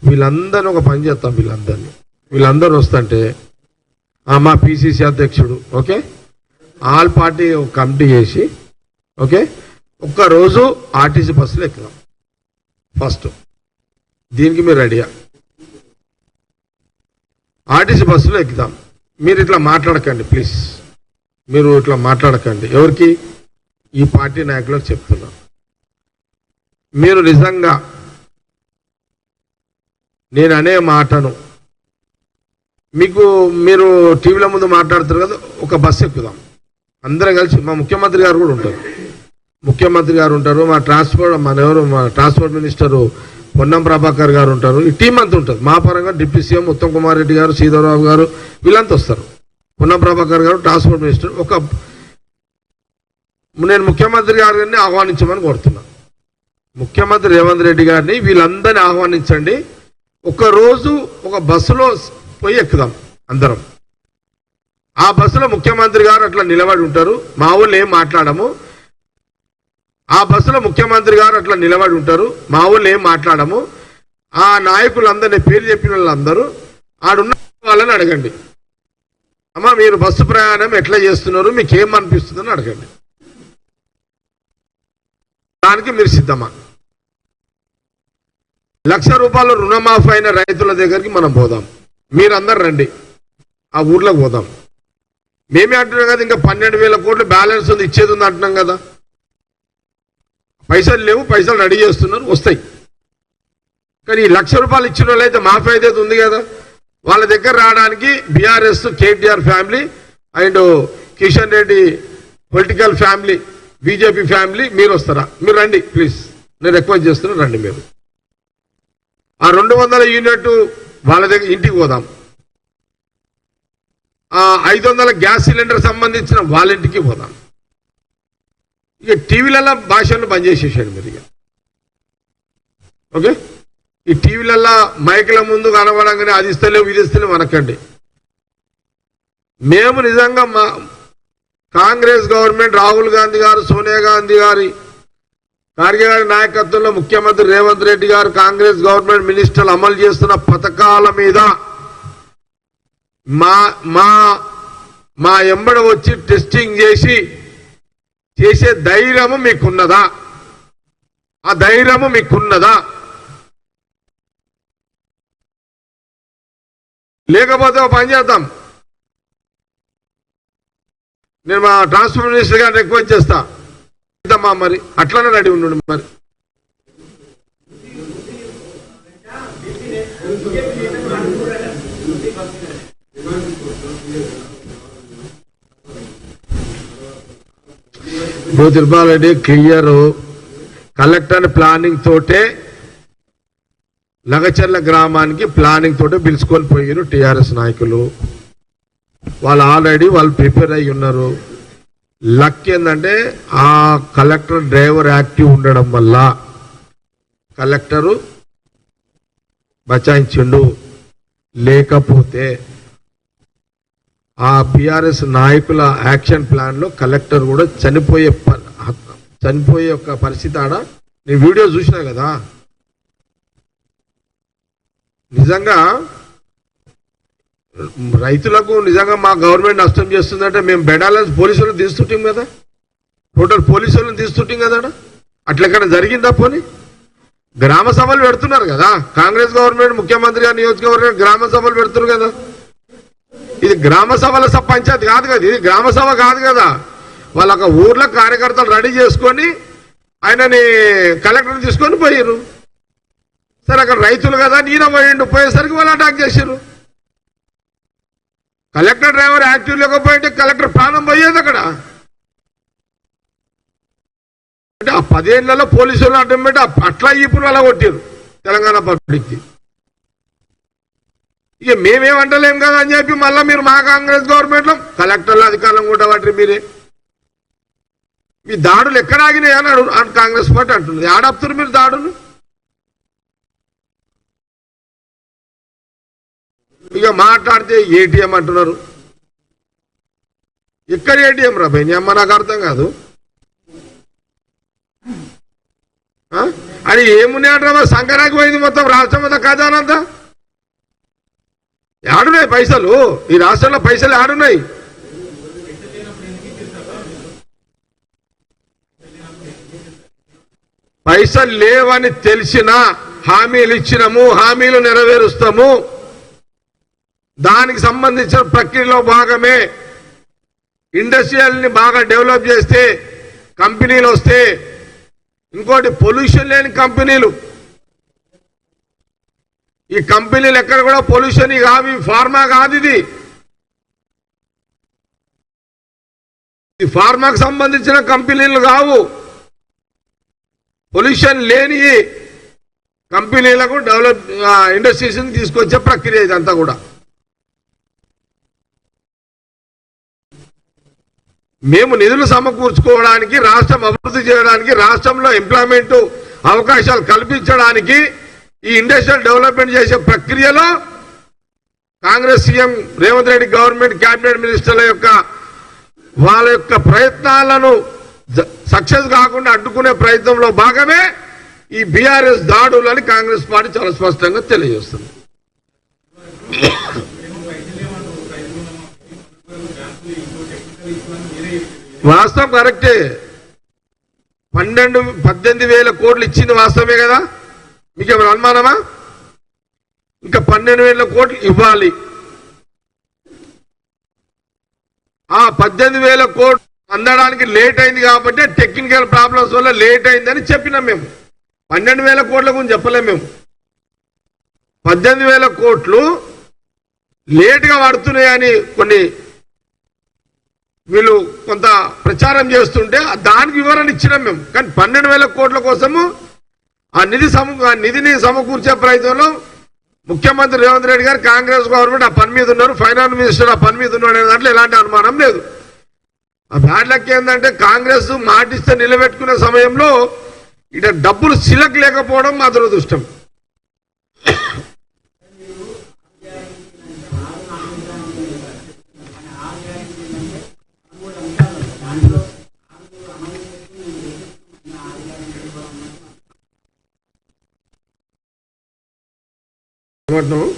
వీళ్ళందరినీ ఒక పని చేస్తాం. వీళ్ళందరూ వస్తుంటే మా పిసిసి అధ్యక్షుడు, ఓకే, ఆల్ పార్టీ ఒక కమిటీ చేసి, ఓకే, ఒక్కరోజు ఆర్టీసీ బస్సులో ఎక్కుదాం. ఫస్ట్ దీనికి మీరు రెడీయా? ఆర్టీసీ బస్సులో ఎక్కుదాం. మీరు ఇట్లా మాట్లాడకండి ప్లీజ్, మీరు ఇట్లా మాట్లాడకండి. ఎవరికి? ఈ పార్టీ నాయకులకు చెప్తున్నా. మీరు నిజంగా నేను అనే మాటను మీరు టీవీల ముందు మాట్లాడుతారు కదా, ఒక బస్సు ఎక్కుదాం అందరం కలిసి. మా ముఖ్యమంత్రి గారు కూడా ఉంటారు, మా ట్రాన్స్పోర్ట్ మినిస్టరు పొన్నం ప్రభాకర్ గారు ఉంటారు, ఈ టీం అంతా ఉంటుంది. మా పరంగా డిప్యూటీ సీఎం ఉత్తమ్ కుమార్ రెడ్డి గారు, శ్రీధరరావు గారు వీళ్ళంతా వస్తారు. పొన్నం ప్రభాకర్ గారు ట్రాన్స్పోర్ట్ మినిస్టర్. నేను ముఖ్యమంత్రి గారిని ఆహ్వానించమని కోరుతున్నా. ముఖ్యమంత్రి రేవంత్ రెడ్డి గారిని వీళ్ళందరినీ ఆహ్వానించండి. రోజు ఒక బస్సులో పోయి ఎక్కుదాం అందరం. ఆ బస్సులో ముఖ్యమంత్రి గారు అట్లా నిలబడి ఉంటారు, మా ఊళ్ళో ఏం మాట్లాడము. ఆ బస్సులో ముఖ్యమంత్రి గారు అట్లా నిలబడి ఉంటారు, మా ఊళ్ళో ఏం మాట్లాడము. ఆ నాయకులందరినీ పేరు చెప్పిన వాళ్ళందరూ ఆడున్న వాళ్ళని అడగండి, అమ్మా మీరు బస్సు ప్రయాణం ఎట్లా చేస్తున్నారు, మీకు ఏమనిపిస్తుందని అడగండి. దానికి మీరు సిద్ధమా? 1,00,000 రూపాయలు రుణమాఫీ అయిన రైతుల దగ్గరికి మనం పోదాం. మీరందరు రండి, ఆ ఊర్లోకి పోదాం. మేమే అంటున్నాం కదా, ఇంకా 12,000 కోట్లు బ్యాలెన్స్ ఉంది, ఇచ్చేది ఉంది అంటున్నాం కదా. పైసలు లేవు, పైసలు రెడీ చేస్తున్నారు, వస్తాయి. కానీ ఈ 1,00,000 రూపాయలు ఇచ్చిన వాళ్ళు అయితే మాఫీ అయితే ఉంది కదా, వాళ్ళ దగ్గర రావడానికి BRS KTR family and Kishan Reddy political family, BJP family మీరు వస్తారా? మీరు రండి ప్లీజ్, నేను రిక్వెస్ట్ చేస్తున్నాను, రండి మీరు. ఆ 200 యూనిట్ వాళ్ళ దగ్గర ఇంటికి పోదాం. ఆ 500 గ్యాస్ సిలిండర్ సంబంధించిన వాళ్ళ ఇంటికి పోదాం. ఇక టీవీలలో భాషలను బంద్ చేసేసాడు మీరు ఇక. ఓకే, ఈ టీవీలలో మైకుల ముందు కనబడంగానే అది ఇస్తలేవు ఇది ఇస్తలేవు అనకండి. మేము నిజంగా మా కాంగ్రెస్ గవర్నమెంట్, రాహుల్ గాంధీ గారు, సోనియా గాంధీ గారి, ఖార్గే గారి నాయకత్వంలో ముఖ్యమంత్రి రేవంత్ రెడ్డి గారు, కాంగ్రెస్ గవర్నమెంట్ మినిస్టర్లు అమలు చేస్తున్న పథకాల మీద మా ఎంబడ వచ్చి టెస్టింగ్ చేసే ధైర్యము మీకున్నదా? ఆ ధైర్యము మీకున్నదా? లేకపోతే ఒక పని చేద్దాం, నేను మా ట్రాన్స్పోర్ట్ మినిస్టర్ గారిని రిక్వెస్ట్ చేస్తా, మరి అట్లనే రెడీ ఉండు. మరి తిరుపాలరెడ్డి క్లియర్ కలెక్టర్ ప్లానింగ్ తోటే లగచర్ల గ్రామానికి ప్లానింగ్ తోటే పిలుచుకొని పోయారు టీఆర్ఎస్ నాయకులు. వాళ్ళు ఆల్రెడీ ప్రిపేర్ అయ్యి ఉన్నారు. లక్ ఏంటంటే ఆ కలెక్టర్ డ్రైవర్ యాక్టివ్ ఉండడం వల్ల కలెక్టరు బచాయించిండు. లేకపోతే ఆ బీఆర్ఎస్ నాయకుల యాక్షన్ ప్లాన్ లో కలెక్టర్ కూడా చనిపోయే ఒక పరిస్థితి ఆడ నేను వీడియో చూసినా కదా. నిజంగా రైతులకు నిజంగా మా గవర్నమెంట్ నష్టం చేస్తుందంటే మేము బెడాలెన్స్ పోలీసులను తీస్తుంటాం కదా, టోటల్ పోలీసులను తీస్తుంటాం కదా. అట్లా ఎక్కడ జరిగిందా? పోనీ గ్రామ సభలు పెడుతున్నారు కదా కాంగ్రెస్ గవర్నమెంట్, ముఖ్యమంత్రి గారి నియోజకవర్గం గ్రామ సభలు పెడుతున్నారు కదా. ఇది గ్రామ సభల పంచాయతీ కాదు కదా, ఇది గ్రామ సభ కాదు కదా. వాళ్ళ ఊర్లో కార్యకర్తలు రెడీ చేసుకొని ఆయనని కలెక్టర్ని తీసుకొని పోయారు. సరే అక్కడ రైతులు కదా, నీన పోయేసరికి వాళ్ళు అటాక్ చేశారు. కలెక్టర్ డ్రైవర్ యాక్టివ్ లేకపోయింటే కలెక్టర్ ప్రాణం పోయేది అక్కడ. అంటే ఆ 10 ఏళ్లలో పోలీసులు అడ్డం పెట్టి అట్లా ఇప్పుడు అలా కొట్టారు తెలంగాణ పబ్లిక్కి. ఇక మేమేమంటలేం కదా అని చెప్పి మళ్ళీ మీరు మా కాంగ్రెస్ గవర్నమెంట్లో కలెక్టర్ల అధికారం కూడా పట్టి మీరే మీ దాడులు ఎక్కడ ఆగినాయి అని కాంగ్రెస్ పార్టీ అంటుంది. ఆడపుతారు మీరు దాడులు. ఇక మాట్లాడితే ఏటీఎం అంటున్నారు. ఎక్కడ ఏటీఎం రా భయ్, నీ అమ్మ నాకు అర్థం కాదు. అది ఏమున్నాయంటారా? సంకరాకి పోయింది మొత్తం రాష్ట్రం అంతా ఖజానంతా. ఆడున్నాయి పైసలు, ఈ రాష్ట్రంలో పైసలు ఆడున్నాయి. పైసలు లేవని తెలిసినా హామీలు ఇచ్చినాము, హామీలు నెరవేరుస్తాము. దానికి సంబంధించిన ప్రక్రియలో భాగమే ఇండస్ట్రియల్ని బాగా డెవలప్ చేస్తే కంపెనీలు వస్తే, ఇంకోటి పొల్యూషన్ లేని కంపెనీలు. ఈ కంపెనీలు ఎక్కడ కూడా పొల్యూషన్ కావి, ఫార్మా కాదు ఇది. ఈ ఫార్మాకు సంబంధించిన కంపెనీలు కావు. పొల్యూషన్ లేని కంపెనీలకు డెవలప్ ఇండస్ట్రీస్ తీసుకొచ్చే ప్రక్రియ ఇదంతా కూడా. మేము నిధులు సమకూర్చుకోవడానికి, రాష్ట్రం అభివృద్ధి చేయడానికి, రాష్ట్రంలో ఎంప్లాయ్మెంట్ అవకాశాలు కల్పించడానికి ఈ ఇండస్ట్రియల్ డెవలప్మెంట్ చేసే ప్రక్రియలో Congress CM Revanth Reddy government cabinet మినిస్టర్ల యొక్క వాళ్ళ యొక్క ప్రయత్నాలను సక్సెస్ కాకుండా అడ్డుకునే ప్రయత్నంలో భాగమే ఈ బీఆర్ఎస్ దాడులని కాంగ్రెస్ పార్టీ చాలా స్పష్టంగా తెలియజేస్తుంది. వాస్తవం కరెక్టే. 18,000 కోట్లు ఇచ్చింది వాస్తవమే కదా. మీకు ఏమైనా అనుమానమా? ఇంకా 12,000 కోట్లు ఇవ్వాలి. ఆ 18,000 కోట్లు అందడానికి లేట్ అయింది కాబట్టి టెక్నికల్ ప్రాబ్లమ్స్ వల్ల లేట్ అయిందని చెప్పినాం మేము. 12,000 కోట్ల గురించి చెప్పలేం మేము. 18,000 కోట్లు లేటుగా పడుతున్నాయని కొన్ని వీళ్ళు కొంత ప్రచారం చేస్తుంటే దానికి వివరణ ఇచ్చినాం మేము. కానీ 12,000 కోట్ల కోసము ఆ నిధిని సమకూర్చే ప్రయత్నంలో ముఖ్యమంత్రి రేవంత్ రెడ్డి గారు, కాంగ్రెస్ గవర్నమెంట్ ఆ పని మీద ఉన్నారు, ఫైనాన్స్ మినిస్టర్ ఆ పని మీద ఉన్నాడు అనే దాంట్లో ఎలాంటి అనుమానం లేదు. ఆ బ్యాడ్ లక్ ఏంటంటే కాంగ్రెస్ మాటిస్తే నిలబెట్టుకునే సమయంలో ఇట డబ్బులు సిలక్ లేకపోవడం మా దురదృష్టం. ఏమంటున్నావు?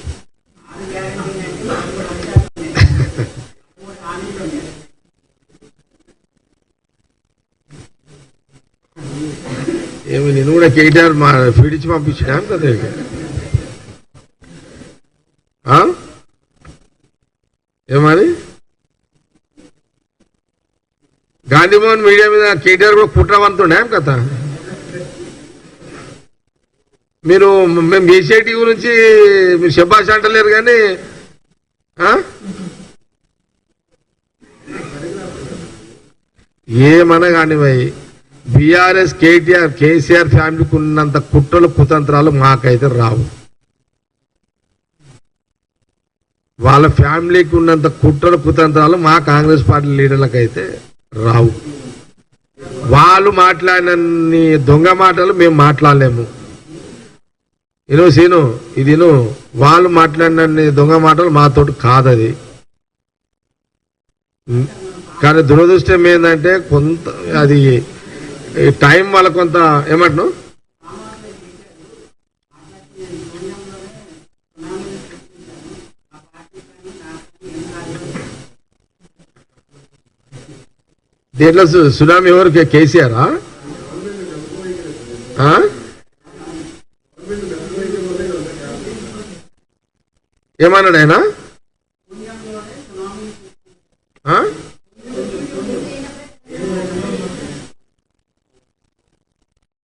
ఏమి నేను కూడా కేటీఆర్ మా ఫీడ్ ఇచ్చి పంపించినా కదా. ఏమని గాంధీభవన్ మీడియా మీద కేటీఆర్ కూడా కుట్రవంతుండే కదా. మీరు మేము బీసీఐటీ గురించి మీరు శబాష్ అంటలేరు కానీ ఏమన్నా కానివ్వయి బీఆర్ఎస్ కేటీఆర్ కేసీఆర్ ఫ్యామిలీకి ఉన్నంత కుట్రలు కుతంత్రాలు మాకైతే రావు. వాళ్ళ ఫ్యామిలీకి ఉన్నంత కుట్రలు కుతంత్రాలు మా కాంగ్రెస్ పార్టీ లీడర్లకైతే రావు. వాళ్ళు మాట్లాడినన్ని దొంగ మాటలు మేము మాట్లాడలేము. సీను ఇది వాళ్ళు మాట్లాడినన్ని దొంగ మాటలు మాతోటి కాదది. కానీ దురదృష్టం ఏంటంటే కొంత అది టైం వాళ్ళ కొంత ఏమంటున్నావు దీంట్లో సునామీ ఎవరు? కేసీఆరా? ఏమన్నాడు ఆయన?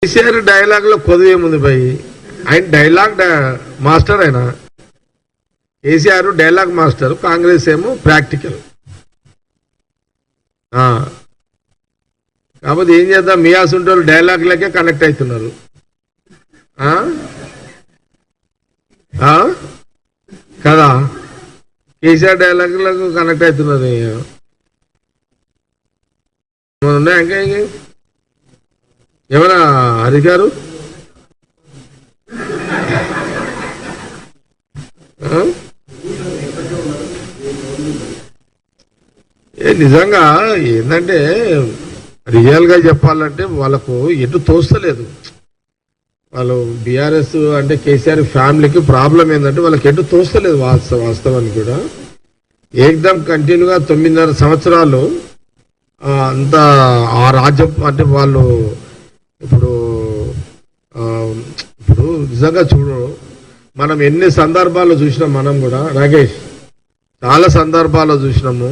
కేసీఆర్ డైలాగ్ లో కొద్ది ఏముంది భయ్? ఆయన డైలాగ్ మాస్టర్. ఆయన కేసీఆర్ డైలాగ్ మాస్టర్, కాంగ్రెస్ ఏమో ప్రాక్టికల్. కాకపోతే ఏం చేద్దాం, మియాసుంటోళ్ళు డైలాగ్లకే కనెక్ట్ అవుతున్నారు. కదా, కేసీఆర్ డైలాగ్లకు కనెక్ట్ అవుతున్నారు. ఉన్నాయా ఇంకా ఏమన్నా హరిగారు? నిజంగా ఏంటంటే రియల్ గా చెప్పాలంటే వాళ్ళకు ఎటు తోస్తలేదు. వాళ్ళు బీఆర్ఎస్ అంటే కేసీఆర్ ఫ్యామిలీకి ప్రాబ్లం ఏంటంటే వాళ్ళకి ఎటు తోస్తలేదు. వాస్తవానికి కూడా ఏకదం కంటిన్యూగా 9.5 సంవత్సరాలు అంతా ఆ రాజ్యం అంటే వాళ్ళు ఇప్పుడు నిజంగా చూడు, మనం ఎన్ని సందర్భాల్లో చూసినాం, మనం కూడా రాకేష్ చాలా సందర్భాల్లో చూసినాము.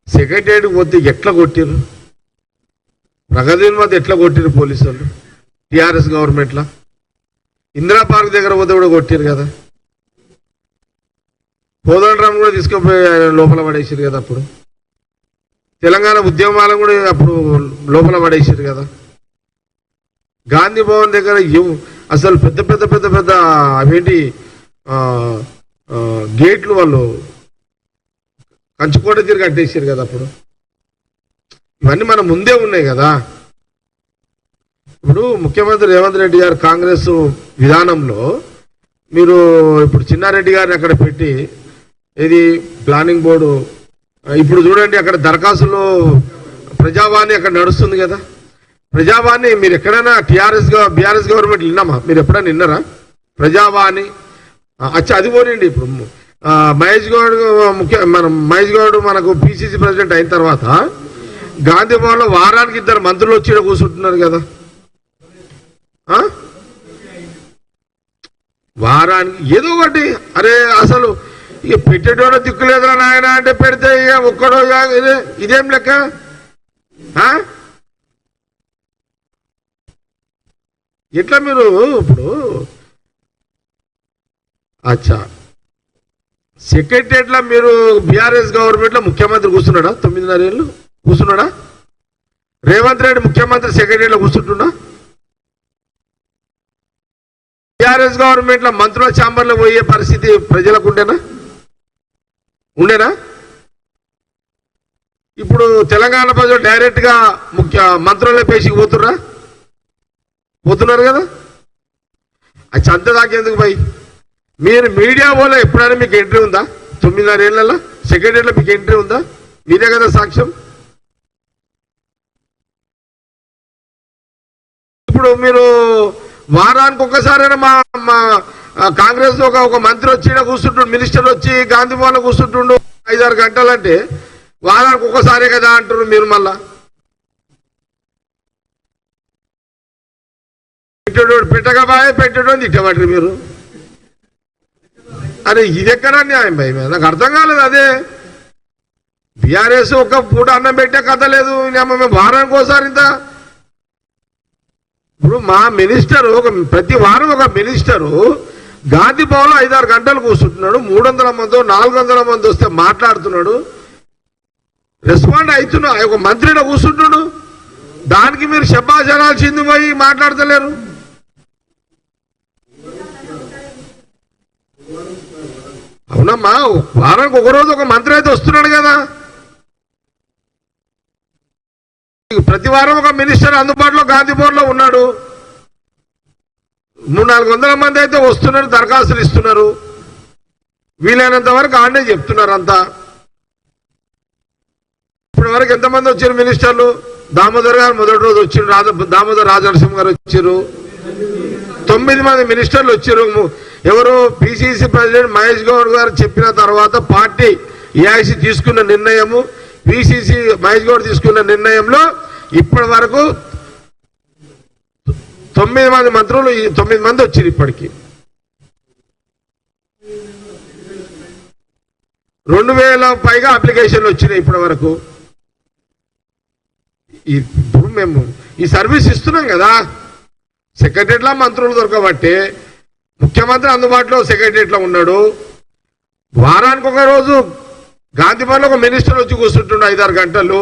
సెక్రటరీకి పోతే ఎట్లా కొట్టిరు, ప్రగతి మధ్య ఎట్లా కొట్టిరు పోలీసులు, టీఆర్ఎస్ గవర్నమెంట్లో. ఇందిరా పార్క్ దగ్గర పోతే కూడా కొట్టిరు కదా, కోదండరామ్ కూడా తీసుకుపోయి లోపల పడేసారు కదా. అప్పుడు తెలంగాణ ఉద్యమాలను కూడా అప్పుడు లోపల పడేసారు కదా. గాంధీ భవన్ దగ్గర అసలు పెద్ద పెద్ద పెద్ద పెద్ద అవేంటి గేట్లు వాళ్ళు కంచుకోట తిరిగి కట్టేసారు కదా. అప్పుడు ఇవన్నీ మన ముందే ఉన్నాయి కదా. ఇప్పుడు ముఖ్యమంత్రి రేవంత్ రెడ్డి గారు కాంగ్రెస్ విధానంలో మీరు ఇప్పుడు చిన్నారెడ్డి గారిని అక్కడ పెట్టి ఇది ప్లానింగ్ బోర్డు, ఇప్పుడు చూడండి అక్కడ దరఖాస్తులో ప్రజావాణి అక్కడ నడుస్తుంది కదా. ప్రజావాణి మీరు ఎక్కడైనా బీఆర్ఎస్ గవర్నమెంట్ విన్నామా? మీరు ఎప్పుడైనా విన్నారా ప్రజావాణి? అచ్చా, అది పోనండి. ఇప్పుడు మహేష్ గౌడ్ మనకు పిసిసి ప్రెసిడెంట్ అయిన తర్వాత గాంధీ భవన్లో వారానికి 2 మంత్రులు వచ్చి కూర్చుంటున్నారు కదా. వారానికి ఏదో ఒకటి. అరే అసలు ఇక పెట్టేటోడో దిక్కులేదురా నాయన అంటే పెడితే ఇక ఒక్కడో ఇదేం లెక్క? ఎట్లా మీరు ఇప్పుడు అచ్చా సెక్రటరియట్లో మీరు బీఆర్ఎస్ గవర్నమెంట్లో ముఖ్యమంత్రి కూర్చున్నాడా? 9.5 ఏళ్ళు కూర్చున్నాడా? రేవంత్ రెడ్డి ముఖ్యమంత్రి సెక్రటరియట్లో కూర్చుంటున్నా? బీఆర్ఎస్ గవర్నమెంట్లో మంత్రుల ఛాంబర్లో పోయే పరిస్థితి ప్రజలకు ఉండేనా? ఇప్పుడు తెలంగాణ ప్రజలు డైరెక్ట్ గా మంత్రుల పేషికి పోతున్నారు కదా. అది చంత దాకేందుకు భయ్? మీరు మీడియా పోలే ఎప్పుడైనా మీకు ఎంట్రీ ఉందా? 9.5 ఏళ్లలో సెక్రటరీలో మీకు ఎంట్రీ ఉందా? మీరే కదా సాక్ష్యం. ఇప్పుడు మీరు వారానికి ఒక్కసారైనా మా కాంగ్రెస్ ఒక మంత్రి వచ్చి కూర్చుంటుండు, మినిస్టర్ వచ్చి గాంధీ భవన్లో కూర్చుంటుండు 5-6 గంటలు అంటే వారానికి ఒక్కసారే కదా అంటారు మీరు. మళ్ళా పెట్టేటోడు తిట్టబట్టి మీరు. అరే ఇది ఎక్కడ న్యాయం భయ? నాకు అర్థం కాలేదు. అదే బీఆర్ఎస్ ఒక పూట అన్నం పెట్టే కథ లేదు. మేము వారానికి ఒకసారి ఇంత. ఇప్పుడు మా మినిస్టరు ప్రతి వారం ఒక మినిస్టరు గాంధీ భవన్లో 5-6 గంటలు కూర్చుంటున్నాడు. 300 మందో 400 మంది వస్తే మాట్లాడుతున్నాడు, రెస్పాండ్ అవుతున్నాడు. ఒక మంత్రిలో కూర్చుంటున్నాడు. దానికి మీరు శబ్బాజనాలు చిందిపోయి మాట్లాడతలేరు. అవునమ్మా, వారానికి ఒకరోజు ఒక మంత్రి అయితే వస్తున్నాడు కదా. ప్రతి వారం ఒక మినిస్టర్ అందుబాటులో గాంధీ భవన్లో ఉన్నాడు. 300-400 మంది అయితే వస్తున్నారు, దరఖాస్తులు ఇస్తున్నారు. వీలైనంత వరకు ఆడనే చెప్తున్నారు అంతా. ఇప్పటి వరకు ఎంతమంది వచ్చారు మినిస్టర్లు? దామోదర్ గారు మొదటి రోజు వచ్చారు, దామోదర్ రాజనరసింహ గారు వచ్చారు. 9 మంది మినిస్టర్లు వచ్చారు. ఎవరు? పిసిసి ప్రెసిడెంట్ మహేష్ గౌడ్ గారు చెప్పిన తర్వాత పార్టీ ఏఐసి తీసుకున్న నిర్ణయము, పిసిసి మహేష్ గౌడ్ తీసుకున్న నిర్ణయంలో ఇప్పటి వరకు 9 మంది మంత్రులు 9 మంది వచ్చారు. ఇప్పటికి 2000 పైగా అప్లికేషన్లు వచ్చినాయి ఇప్పటి వరకు. ఇప్పుడు మేము ఈ సర్వీస్ ఇస్తున్నాం కదా. సెక్రటరీలో మంత్రులు దొరకబట్టే ముఖ్యమంత్రి అందుబాటులో సెక్రటరీలో ఉన్నాడు. వారానికి ఒక రోజు గాంధీ భవన్లో ఒక మినిస్టర్ వచ్చి కూర్చుంటుండే 5-6 గంటలు.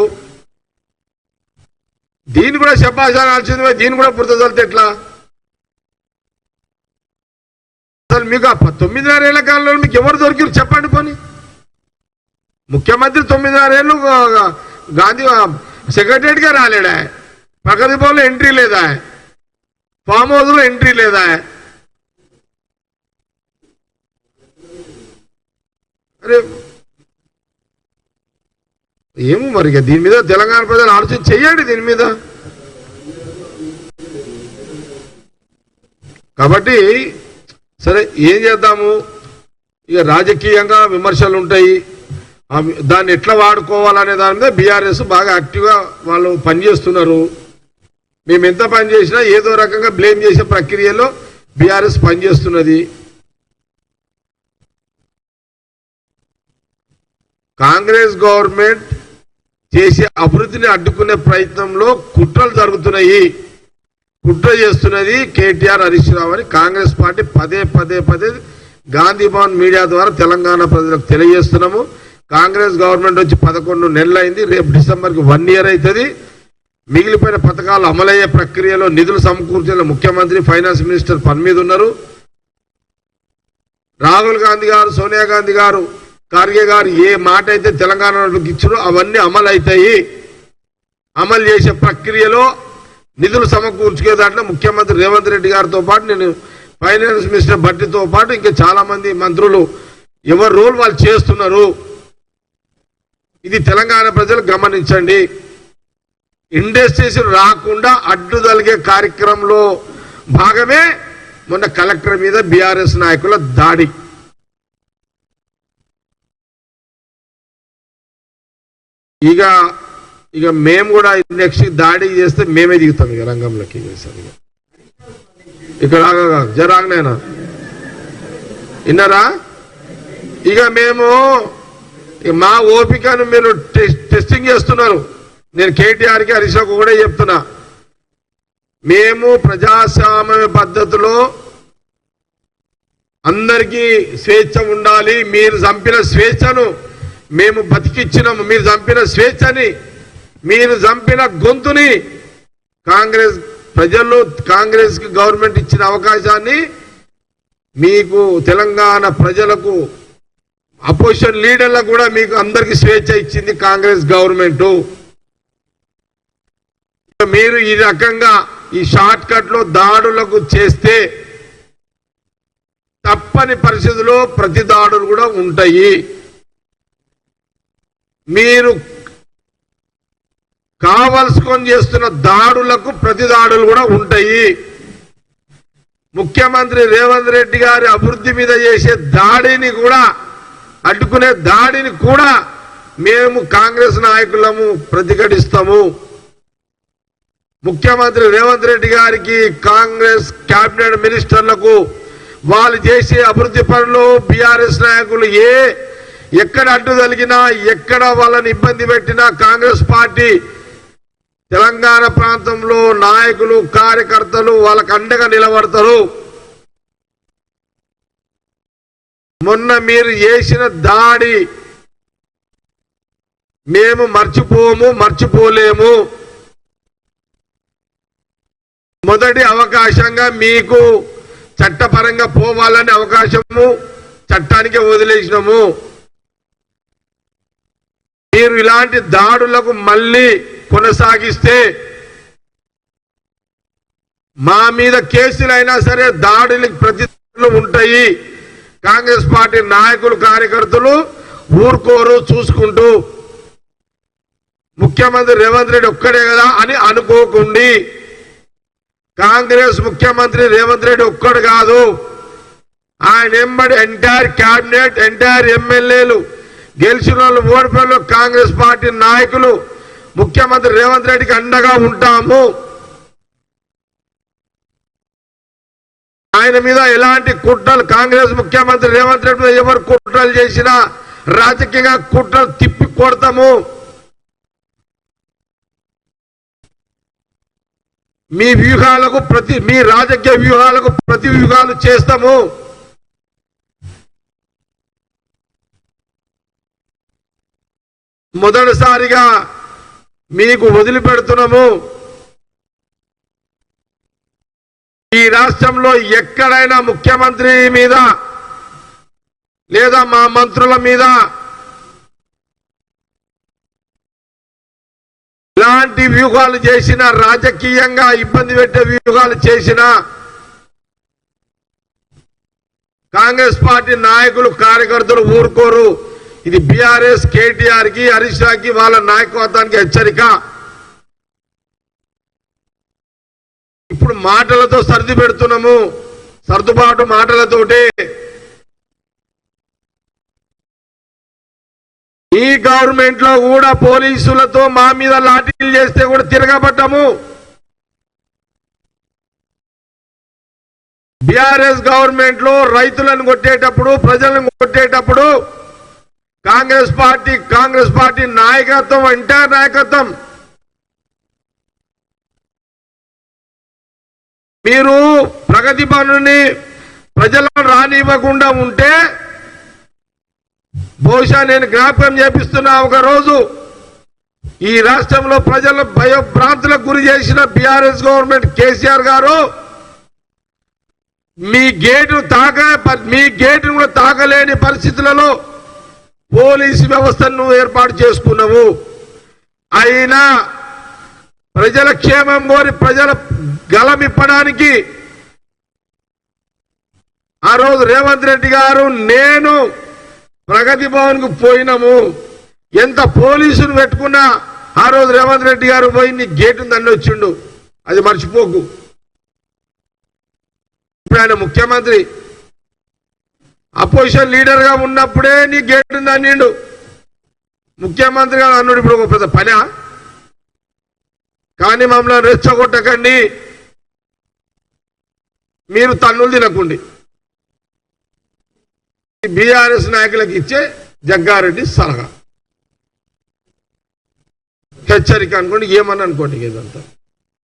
దీన్ని కూడా చెప్పాల్సింది, దీన్ని కూడా పుర్తదలితే ఎట్లా? అసలు మీకు 9.5 ఏళ్ల కాలంలో మీకు ఎవరు దొరికిరు చెప్పండి పోనీ. ముఖ్యమంత్రి 9.5 ఏళ్ళు గాంధీ సెక్రటరీగా రాలేడా? ప్రగతి భవన్లో ఎంట్రీ లేదా? ఫామ్ హౌస్లో ఎంట్రీ లేదా? అరే ఏమో మరి దీని మీద తెలంగాణ ప్రజలు ఆలోచన చెయ్యండి దీని మీద. కాబట్టి సరే ఏం చేద్దాము, ఇక రాజకీయంగా విమర్శలు ఉంటాయి, దాన్ని ఎట్లా వాడుకోవాలనే దాని మీద బీఆర్ఎస్ బాగా యాక్టివ్గా వాళ్ళు పనిచేస్తున్నారు. మేము ఎంత పని చేసినా ఏదో రకంగా బ్లేమ్ చేసే ప్రక్రియలో బీఆర్ఎస్ పనిచేస్తున్నది. కాంగ్రెస్ గవర్నమెంట్ చేసే అభివృద్ధిని అడ్డుకునే ప్రయత్నంలో కుట్రలు జరుగుతున్నాయి. కుట్ర చేస్తున్నది కేటీఆర్, హరీష్ రావు అని కాంగ్రెస్ పార్టీ పదే పదే పదే గాంధీ భవన్ మీడియా ద్వారా తెలంగాణ ప్రజలకు తెలియజేస్తున్నాము. కాంగ్రెస్ గవర్నమెంట్ వచ్చి 11 నెలలు అయింది. రేపు డిసెంబర్కి 1 ఇయర్ అవుతుంది. మిగిలిపోయిన పథకాలు అమలయ్యే ప్రక్రియలో నిధులు సమకూర్చిన ముఖ్యమంత్రి, ఫైనాన్స్ మినిస్టర్ పని మీద ఉన్నారు. రాహుల్ గాంధీ గారు, సోనియా గాంధీ గారు, ఖార్గే గారు ఏ మాట అయితే తెలంగాణలోకి ఇచ్చారో అవన్నీ అమలు అవుతాయి. అమలు చేసే ప్రక్రియలో నిధులు సమకూర్చుకే దాంట్లో ముఖ్యమంత్రి రేవంత్ రెడ్డి గారితో పాటు నేను ఫైనాన్స్ మినిస్టర్ భట్టితో పాటు ఇంకా చాలా మంది మంత్రులు ఎవరి రోల్ వాళ్ళు చేస్తున్నారు. ఇది తెలంగాణ ప్రజలు గమనించండి. ఇండస్ట్రీస్ రాకుండా అడ్డుదలిగే కార్యక్రమంలో భాగమే మొన్న కలెక్టర్ మీద బీఆర్ఎస్ నాయకుల దాడి. ఇక మేము కూడా నెక్స్ట్ దాడి చేస్తే మేమే దిగుతాం ఇక రంగంలోకి. ఇక్కడ జరాగనైనా విన్నారా? ఇక మేము మా ఓపికను మీరు టెస్టింగ్ చేస్తున్నారు. నేను కేటీఆర్కి, హరీష్కు కూడా చెప్తున్నా, మేము ప్రజాస్వామ్య పద్ధతిలో అందరికీ స్వేచ్ఛ ఉండాలి. మీరు చంపిన స్వేచ్ఛను మేము బతికిచ్చినాము. మీరు చంపిన స్వేచ్ఛని, మీరు చంపిన గొంతుని కాంగ్రెస్ ప్రజలు, కాంగ్రెస్ కి గవర్నమెంట్ ఇచ్చిన అవకాశాన్ని మీకు తెలంగాణ ప్రజలకు, అపోజిషన్ లీడర్లకు కూడా మీకు అందరికి స్వేచ్ఛ ఇచ్చింది కాంగ్రెస్ గవర్నమెంట్. మీరు ఈ రకంగా ఈ షార్ట్ కట్ లో దాడులకు చేస్తే తప్పని పరిస్థితుల్లో ప్రతి దాడులు కూడా ఉంటాయి. మీరు కావలసుకొని చేస్తున్న దాడులకు ప్రతి దాడులు కూడా ఉంటాయి. ముఖ్యమంత్రి రేవంత్ రెడ్డి గారి అభివృద్ధి మీద చేసే దాడిని కూడా అడ్డుకునే దాడిని కూడా మేము కాంగ్రెస్ నాయకులము ప్రతిఘటిస్తాము. ముఖ్యమంత్రి రేవంత్ రెడ్డి గారికి, కాంగ్రెస్ కేబినెట్ మినిస్టర్లకు వాళ్ళు చేసే అభివృద్ధి పనులు బీఆర్ఎస్ నాయకులు ఎక్కడ అడ్డు తగిలినా, ఎక్కడ వాళ్ళని ఇబ్బంది పెట్టినా కాంగ్రెస్ పార్టీ తెలంగాణ ప్రాంతంలో నాయకులు, కార్యకర్తలు వాళ్ళకు అండగా నిలబడతారు. మొన్న మీరు చేసిన దాడి మేము మర్చిపోలేము. మొదటి అవకాశంగా మీకు చట్టపరంగా పోవాలని అవకాశము చట్టానికి వదిలేసినాము. మీరు ఇలాంటి దాడులకు మళ్ళీ కొనసాగిస్తే మా మీద కేసులైనా సరే దాడులకు ప్రతిదాడులు ఉంటాయి. కాంగ్రెస్ పార్టీ నాయకులు, కార్యకర్తలు ఊరుకోరు చూసుకుంటూ. ముఖ్యమంత్రి రేవంత్ రెడ్డి ఒక్కడే కదా అని అనుకోకండి. కాంగ్రెస్ ముఖ్యమంత్రి రేవంత్ రెడ్డి ఒక్కడు కాదు, ఆయన ఎంబడి ఎంటైర్ క్యాబినెట్, ఎంటైర్ ఎమ్మెల్యేలు, గెలిచిన వాళ్ళు, ఓడిపోయిన కాంగ్రెస్ పార్టీ నాయకులు ముఖ్యమంత్రి రేవంత్ రెడ్డికి అండగా ఉంటాము. ఆయన మీద ఎలాంటి కుట్రలు, కాంగ్రెస్ ముఖ్యమంత్రి రేవంత్ రెడ్డి మీద ఎవరు కుట్రలు చేసినా రాజకీయంగా కుట్రలు తిప్పి కొడతాము. మీ వ్యూహాలకు మీ రాజకీయ వ్యూహాలకు ప్రతి వ్యూహాలు చేస్తాము. మొదటిసారిగా మీకు వదిలిపెడుతున్నాము. ఈ రాష్ట్రంలో ఎక్కడైనా ముఖ్యమంత్రి మీద లేదా మా మంత్రుల మీద ఇలాంటి వ్యూహాలు చేసిన, రాజకీయంగా ఇబ్బంది పెట్టే వ్యూహాలు చేసిన కాంగ్రెస్ పార్టీ నాయకులు, కార్యకర్తలు ఊరుకోరు. ఇది బీఆర్ఎస్, కేటీఆర్ కి, హరీష్ రావుకి, వాళ్ళ నాయకత్వానికి హెచ్చరిక. ఇప్పుడు మాటలతో సర్ది పెడుతున్నాము, సర్దుబాటు మాటలతోటే. ఈ గవర్నమెంట్ లో కూడా పోలీసులతో మా మీద లాఠీలు చేస్తే కూడా తిరగబడ్డాము. బీఆర్ఎస్ గవర్నమెంట్ లో రైతులను కొట్టేటప్పుడు, ప్రజలను కొట్టేటప్పుడు కాంగ్రెస్ పార్టీ నాయకత్వం అంటే నాయకత్వం. మీరు ప్రగతి పనుని ప్రజలను రానివ్వకుండా ఉంటే బహుశా నేను జ్ఞాపకం చేపిస్తున్నా, ఒక రోజు ఈ రాష్ట్రంలో ప్రజల భయభ్రాంతులకు గురి చేసిన బీఆర్ఎస్ గవర్నమెంట్ కేసీఆర్ గారు మీ గేటును కూడా తాకలేని పరిస్థితులలో పోలీసు వ్యవస్థను ఏర్పాటు చేసుకున్నావు. అయినా ప్రజల క్షేమం కోరి ప్రజల గలమిప్పడానికి ఆ రోజు రేవంత్ రెడ్డి గారు నేను ప్రగతి భవన్ కు పోయినాము. ఎంత పోలీసులు పెట్టుకున్నా ఆ రోజు రేవంత్ రెడ్డి గారు పోయి నీ గేటును దండి వచ్చిండు, అది మర్చిపోకు. ఆయన ముఖ్యమంత్రి అపోజిషన్ లీడర్ గా ఉన్నప్పుడే నీ గేటును దండిండు. ముఖ్యమంత్రిగా అన్నాడు, ఇప్పుడు ఒక పెద్ద పనా? కానీ మమ్మల్ని రెచ్చగొట్టకండి, మీరు తన్నులు తినకండి. బీఆర్ఎస్ నాయకులకు ఇచ్చే జగ్గారెడ్డి సలహా, హెచ్చరిక అనుకోండి, ఏమని అనుకోండి, ఇదంతా.